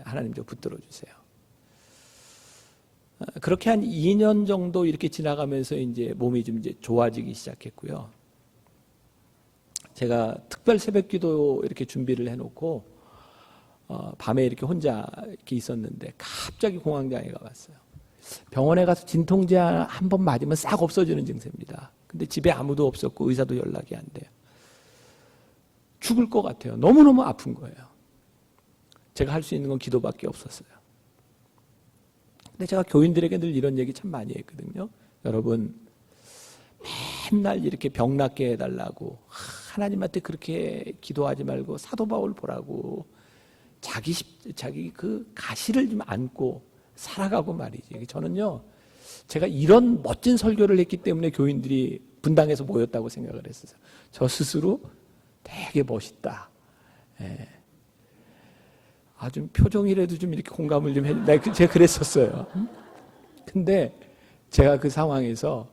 하나님 저 붙들어 주세요. 그렇게 한 2년 정도 이렇게 지나가면서 이제 몸이 좀 이제 좋아지기 시작했고요. 제가 특별 새벽 기도 이렇게 준비를 해놓고 밤에 이렇게 혼자 이렇게 있었는데 갑자기 공황장애가 왔어요. 병원에 가서 진통제 한 번 맞으면 싹 없어지는 증세입니다. 근데 집에 아무도 없었고 의사도 연락이 안 돼요. 죽을 것 같아요. 너무너무 아픈 거예요. 제가 할 수 있는 건 기도밖에 없었어요. 근데 제가 교인들에게 늘 이런 얘기 참 많이 했거든요. 여러분, 맨날 이렇게 병 낫게 해달라고 하나님한테 그렇게 기도하지 말고 사도 바울 보라고 자기 그 가시를 좀 안고 살아가고 말이지. 저는요, 제가 이런 멋진 설교를 했기 때문에 교인들이 분당에서 모였다고 생각을 했어요. 저 스스로 되게 멋있다. 예. 좀 표정이라도 좀 이렇게 공감을 좀 했는데, 제가 그랬었어요. 근데 제가 그 상황에서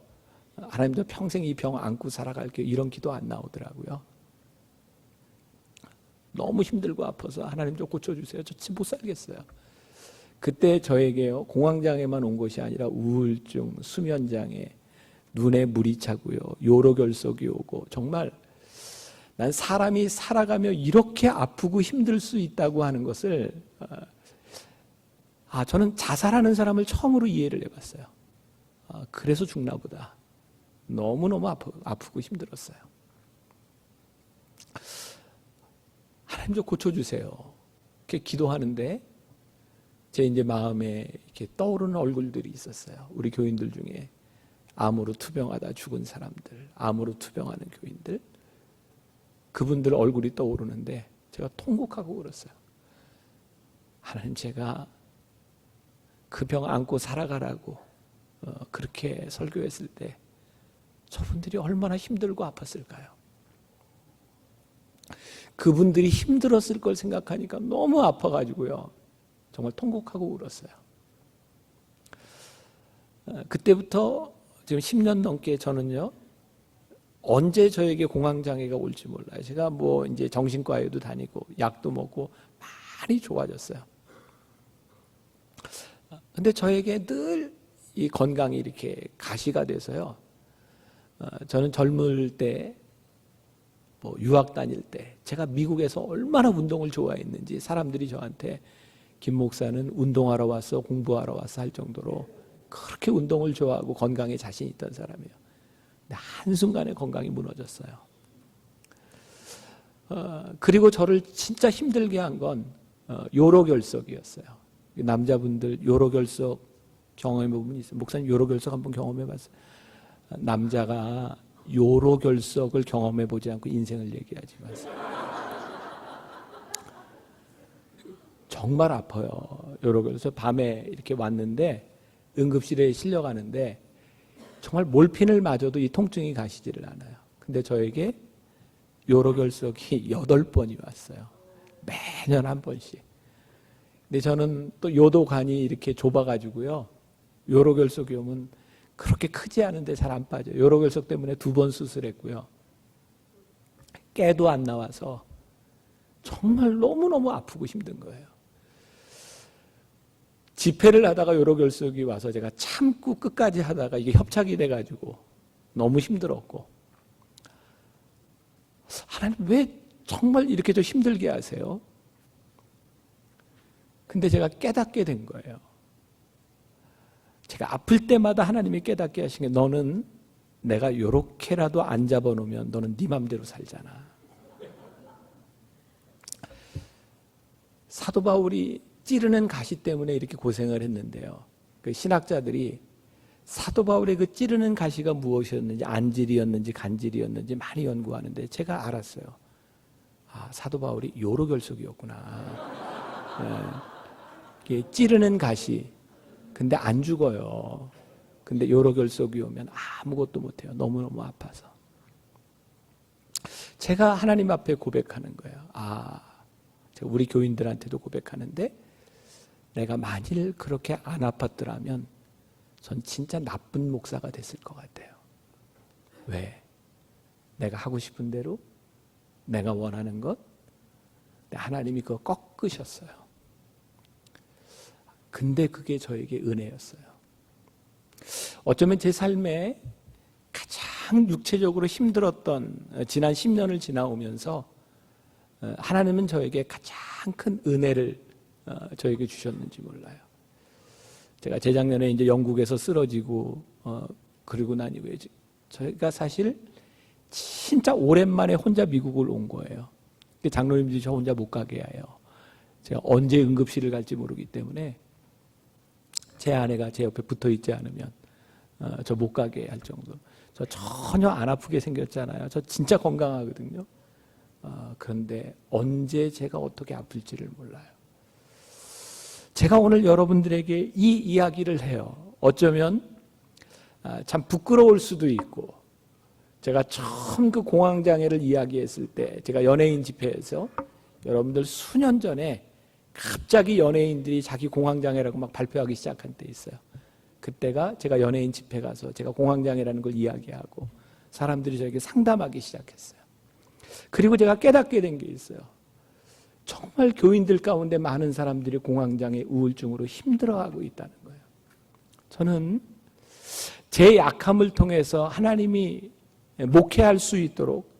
하나님도 평생 이 병 안고 살아갈게요, 이런 기도 안 나오더라고요. 너무 힘들고 아파서 하나님 좀 고쳐주세요. 저 진짜 못 살겠어요. 그때 저에게요, 공황장애만 온 것이 아니라 우울증, 수면장애, 눈에 물이 차고요, 요로결석이 오고, 정말 난 사람이 살아가며 이렇게 아프고 힘들 수 있다고 하는 것을, 저는 자살하는 사람을 처음으로 이해를 해봤어요. 그래서 죽나 보다. 너무너무 아프고 힘들었어요. 하나님 좀 고쳐주세요. 이렇게 기도하는데 제 이제 마음에 이렇게 떠오르는 얼굴들이 있었어요. 우리 교인들 중에 암으로 투병하다 죽은 사람들, 암으로 투병하는 교인들, 그분들 얼굴이 떠오르는데 제가 통곡하고 울었어요. 하나님, 제가 그 병 안고 살아가라고 그렇게 설교했을 때 저분들이 얼마나 힘들고 아팠을까요? 그분들이 힘들었을 걸 생각하니까 너무 아파가지고요, 정말 통곡하고 울었어요. 그때부터 지금 10년 넘게 저는요, 언제 저에게 공황장애가 올지 몰라요. 제가 뭐 이제 정신과에도 다니고 약도 먹고 많이 좋아졌어요. 근데 저에게 늘 이 건강이 이렇게 가시가 돼서요, 저는 젊을 때, 뭐 유학 다닐 때 제가 미국에서 얼마나 운동을 좋아했는지 사람들이 저한테 김 목사는 운동하러 왔어, 공부하러 왔어 할 정도로 그렇게 운동을 좋아하고 건강에 자신 있던 사람이에요. 근데 한순간에 건강이 무너졌어요. 그리고 저를 진짜 힘들게 한 건 요로결석이었어요. 남자분들 요로결석 경험해 본 분 있어요? 목사님 요로결석 한번 경험해 봤어요? 남자가 요로결석을 경험해 보지 않고 인생을 얘기하지 마세요. 정말 아파요. 요로결석. 밤에 이렇게 왔는데 응급실에 실려가는데 정말 몰핀을 맞아도 이 통증이 가시지를 않아요. 근데 저에게 요로결석이 8번이 왔어요. 매년 한 번씩. 근데 저는 또 요도관이 이렇게 좁아가지고요. 요로결석이 오면 그렇게 크지 않은데 잘 안 빠져요. 요로결석 때문에 2번 수술했고요. 깨도 안 나와서 정말 너무너무 아프고 힘든 거예요. 집회를 하다가 요로결석이 와서 제가 참고 끝까지 하다가 이게 협착이 돼가지고 너무 힘들었고, 하나님 왜 정말 이렇게 좀 힘들게 하세요? 근데 제가 깨닫게 된 거예요. 제가 아플 때마다 하나님이 깨닫게 하신 게, 너는 내가 요렇게라도 안 잡아놓으면 너는 네 맘대로 살잖아. 사도 바울이 찌르는 가시 때문에 이렇게 고생을 했는데요. 그 신학자들이 사도 바울의 그 찌르는 가시가 무엇이었는지, 안질이었는지 간질이었는지 많이 연구하는데 제가 알았어요. 아, 사도 바울이 요로결석이었구나. 네. 이게 찌르는 가시. 근데 안 죽어요. 근데 요로결석이 오면 아무것도 못해요. 너무너무 아파서. 제가 하나님 앞에 고백하는 거예요. 제가 우리 교인들한테도 고백하는데, 내가 만일 그렇게 안 아팠더라면 전 진짜 나쁜 목사가 됐을 것 같아요. 왜? 내가 하고 싶은 대로, 내가 원하는 것, 하나님이 그거 꺾으셨어요. 근데 그게 저에게 은혜였어요. 어쩌면 제 삶에 가장 육체적으로 힘들었던 지난 10년을 지나오면서 하나님은 저에게 가장 큰 은혜를 저에게 주셨는지 몰라요. 제가 재작년에 이제 영국에서 쓰러지고 그러고 난 이후에 저희가 사실 진짜 오랜만에 혼자 미국을 온 거예요. 장로님들이 저 혼자 못 가게 해요. 제가 언제 응급실을 갈지 모르기 때문에 제 아내가 제 옆에 붙어 있지 않으면 저 못 가게 할 정도로. 저 전혀 안 아프게 생겼잖아요. 저 진짜 건강하거든요. 그런데 언제 제가 어떻게 아플지를 몰라요. 제가 오늘 여러분들에게 이 이야기를 해요. 어쩌면 참 부끄러울 수도 있고, 제가 처음 그 공황장애를 이야기했을 때, 제가 연예인 집회에서 여러분들 수년 전에 갑자기 연예인들이 자기 공황장애라고 막 발표하기 시작한 때 있어요. 그때가 제가 연예인 집회 가서 제가 공황장애라는 걸 이야기하고 사람들이 저에게 상담하기 시작했어요. 그리고 제가 깨닫게 된 게 있어요. 정말 교인들 가운데 많은 사람들이 공황장애 우울증으로 힘들어하고 있다는 거예요. 저는 제 약함을 통해서 하나님이 목회할 수 있도록,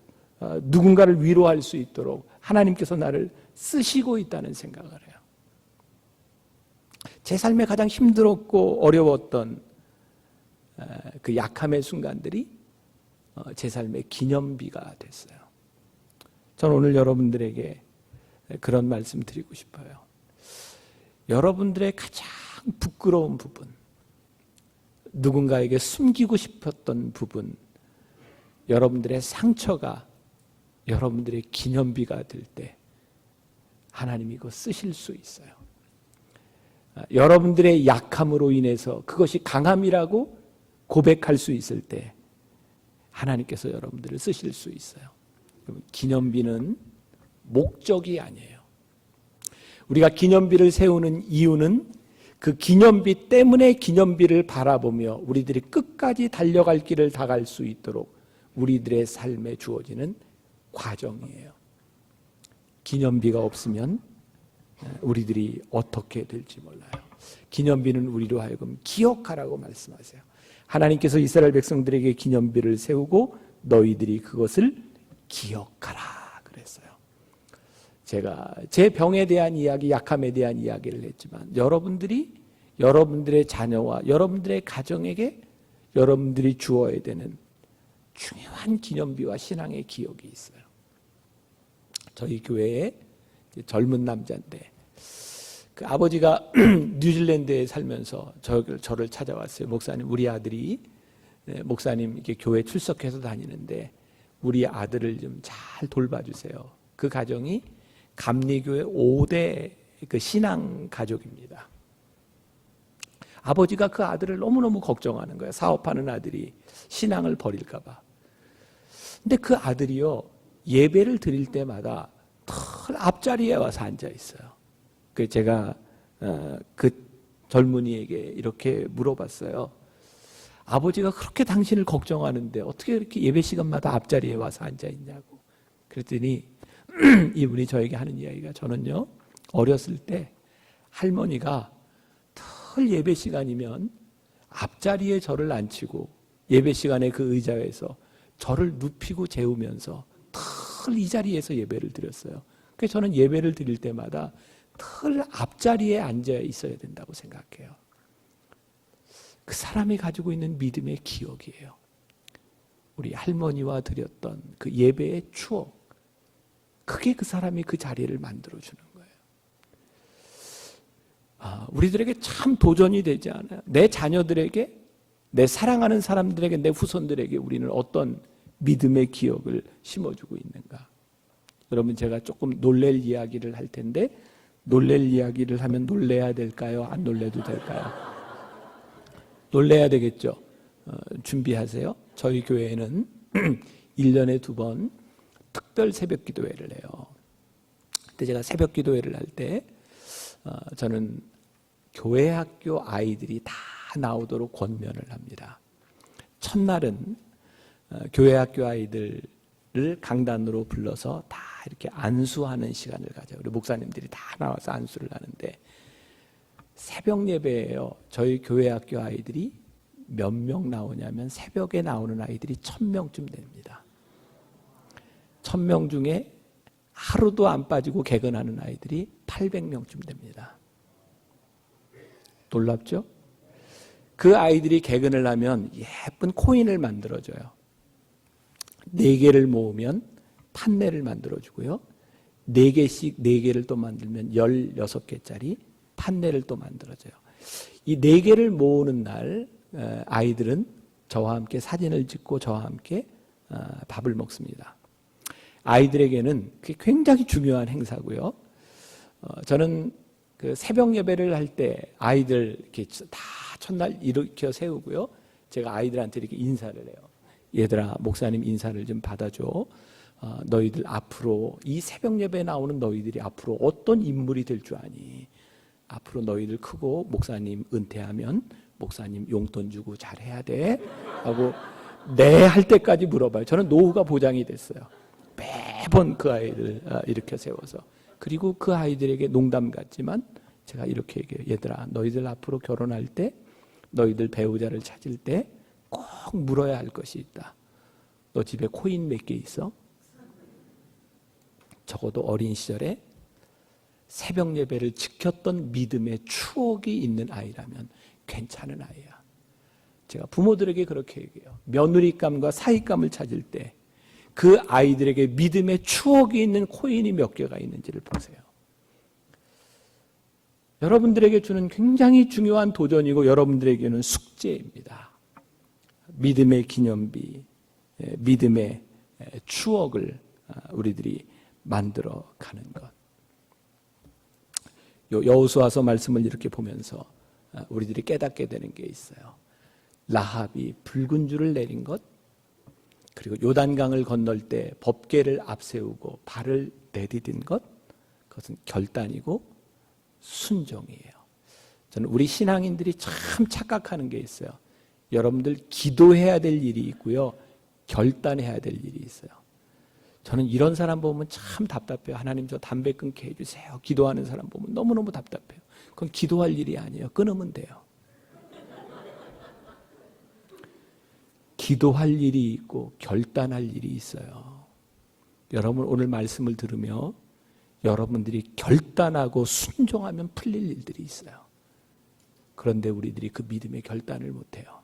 누군가를 위로할 수 있도록 하나님께서 나를 쓰시고 있다는 생각을 해요. 제 삶에 가장 힘들었고 어려웠던 그 약함의 순간들이 제 삶의 기념비가 됐어요. 저는 오늘 여러분들에게 그런 말씀 드리고 싶어요. 여러분들의 가장 부끄러운 부분, 누군가에게 숨기고 싶었던 부분, 여러분들의 상처가 여러분들의 기념비가 될 때 하나님이 그거 쓰실 수 있어요. 여러분들의 약함으로 인해서 그것이 강함이라고 고백할 수 있을 때 하나님께서 여러분들을 쓰실 수 있어요. 기념비는 목적이 아니에요. 우리가 기념비를 세우는 이유는 그 기념비 때문에 기념비를 바라보며 우리들이 끝까지 달려갈 길을 다 갈 수 있도록 우리들의 삶에 주어지는 과정이에요. 기념비가 없으면 우리들이 어떻게 될지 몰라요. 기념비는 우리로 하여금 기억하라고 말씀하세요. 하나님께서 이스라엘 백성들에게 기념비를 세우고 너희들이 그것을 기억하라 그랬어요. 제가 제 병에 대한 이야기, 약함에 대한 이야기를 했지만 여러분들이 여러분들의 자녀와 여러분들의 가정에게 여러분들이 주어야 되는 중요한 기념비와 신앙의 기억이 있어요. 저희 교회에 젊은 남자인데 그 아버지가 뉴질랜드에 살면서 저를 찾아왔어요. 목사님, 우리 아들이 목사님 이렇게 교회 출석해서 다니는데 우리 아들을 좀 잘 돌봐주세요. 그 가정이 감리교회 5대 그 신앙 가족입니다. 아버지가 그 아들을 너무너무 걱정하는 거예요. 사업하는 아들이 신앙을 버릴까 봐. 근데 그 아들이요, 예배를 드릴 때마다 털 앞자리에 와서 앉아 있어요. 그 제가 그 젊은이에게 이렇게 물어봤어요. 아버지가 그렇게 당신을 걱정하는데 어떻게 이렇게 예배 시간마다 앞자리에 와서 앉아 있냐고. 그랬더니 이분이 저에게 하는 이야기가, 저는요 어렸을 때 할머니가 털 예배 시간이면 앞자리에 저를 앉히고 예배 시간에 그 의자에서 저를 눕히고 재우면서 털 이 자리에서 예배를 드렸어요. 그래서 저는 예배를 드릴 때마다 털 앞자리에 앉아 있어야 된다고 생각해요. 그 사람이 가지고 있는 믿음의 기억이에요. 우리 할머니와 드렸던 그 예배의 추억, 그게 그 사람이 그 자리를 만들어주는 거예요. 우리들에게 참 도전이 되지 않아요? 내 자녀들에게, 내 사랑하는 사람들에게, 내 후손들에게 우리는 어떤 믿음의 기억을 심어주고 있는가? 여러분, 제가 조금 놀랄 이야기를 할 텐데 놀랄 이야기를 하면 놀래야 될까요? 안 놀래도 될까요? 놀래야 되겠죠. 준비하세요. 저희 교회는 1년에 2번 특별 새벽 기도회를 해요. 근데 제가 새벽 기도회를 할 때 저는 교회 학교 아이들이 다 나오도록 권면을 합니다. 첫날은 교회 학교 아이들을 강단으로 불러서 다 이렇게 안수하는 시간을 가져요. 우리 목사님들이 다 나와서 안수를 하는데 새벽 예배예요. 저희 교회 학교 아이들이 몇 명 나오냐면 새벽에 나오는 아이들이 1000명쯤 됩니다. 1000명 중에 하루도 안 빠지고 개근하는 아이들이 800명쯤 됩니다. 놀랍죠? 그 아이들이 개근을 하면 예쁜 코인을 만들어줘요. 4개를 모으면 판넬을 만들어주고요. 4개씩 4개를 또 만들면 16개짜리 판넬을 또 만들어줘요. 이 4개를 모으는 날 아이들은 저와 함께 사진을 찍고 저와 함께 밥을 먹습니다. 아이들에게는 그게 굉장히 중요한 행사고요. 저는 그 새벽 예배를 할 때 아이들 이렇게 다 첫날 일으켜 세우고요. 제가 아이들한테 이렇게 인사를 해요. 얘들아, 목사님 인사를 좀 받아줘. 너희들 앞으로 이 새벽 예배에 나오는 너희들이 앞으로 어떤 인물이 될 줄 아니? 앞으로 너희들 크고 목사님 은퇴하면 목사님 용돈 주고 잘해야 돼 하고 네 할 때까지 물어봐요. 저는 노후가 보장이 됐어요. 매번 그 아이들 일으켜 세워서. 그리고 그 아이들에게 농담 같지만 제가 이렇게 얘기해요. 얘들아, 너희들 앞으로 결혼할 때, 너희들 배우자를 찾을 때 꼭 물어야 할 것이 있다. 너 집에 코인 몇 개 있어? 적어도 어린 시절에 새벽 예배를 지켰던 믿음의 추억이 있는 아이라면 괜찮은 아이야. 제가 부모들에게 그렇게 얘기해요. 며느리감과 사위감을 찾을 때 그 아이들에게 믿음의 추억이 있는 코인이 몇 개가 있는지를 보세요. 여러분들에게 주는 굉장히 중요한 도전이고 여러분들에게는 숙제입니다. 믿음의 기념비, 믿음의 추억을 우리들이 만들어 가는 것. 여호수아서 말씀을 이렇게 보면서 우리들이 깨닫게 되는 게 있어요. 라합이 붉은 줄을 내린 것, 그리고 요단강을 건널 때 법궤를 앞세우고 발을 내디딘 것, 그것은 결단이고 순종이에요. 저는 우리 신앙인들이 참 착각하는 게 있어요. 여러분들 기도해야 될 일이 있고요, 결단해야 될 일이 있어요. 저는 이런 사람 보면 참 답답해요. 하나님, 저 담배 끊게 해주세요. 기도하는 사람 보면 너무너무 답답해요. 그건 기도할 일이 아니에요. 끊으면 돼요. 기도할 일이 있고 결단할 일이 있어요. 여러분, 오늘 말씀을 들으며 여러분들이 결단하고 순종하면 풀릴 일들이 있어요. 그런데 우리들이 그 믿음의 결단을 못해요.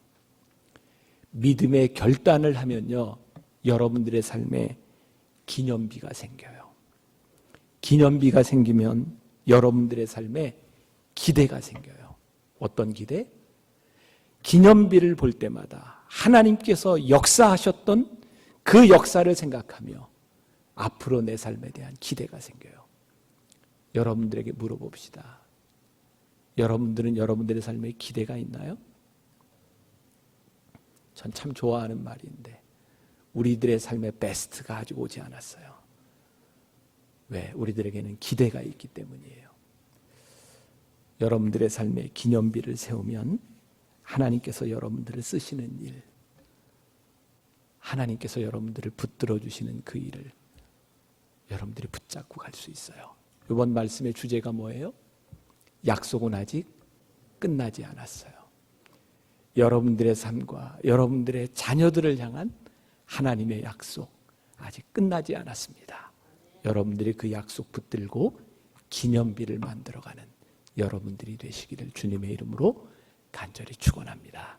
믿음의 결단을 하면요, 여러분들의 삶에 기념비가 생겨요. 기념비가 생기면 여러분들의 삶에 기대가 생겨요. 어떤 기대? 기념비를 볼 때마다 하나님께서 역사하셨던 그 역사를 생각하며 앞으로 내 삶에 대한 기대가 생겨요. 여러분들에게 물어봅시다. 여러분들은 여러분들의 삶에 기대가 있나요? 전 참 좋아하는 말인데 우리들의 삶의 베스트가 아직 오지 않았어요. 왜? 우리들에게는 기대가 있기 때문이에요. 여러분들의 삶에 기념비를 세우면 하나님께서 여러분들을 쓰시는 일, 하나님께서 여러분들을 붙들어 주시는 그 일을 여러분들이 붙잡고 갈 수 있어요. 이번 말씀의 주제가 뭐예요? 약속은 아직 끝나지 않았어요. 여러분들의 삶과 여러분들의 자녀들을 향한 하나님의 약속 아직 끝나지 않았습니다. 여러분들이 그 약속 붙들고 기념비를 만들어가는 여러분들이 되시기를 주님의 이름으로 간절히 축원합니다.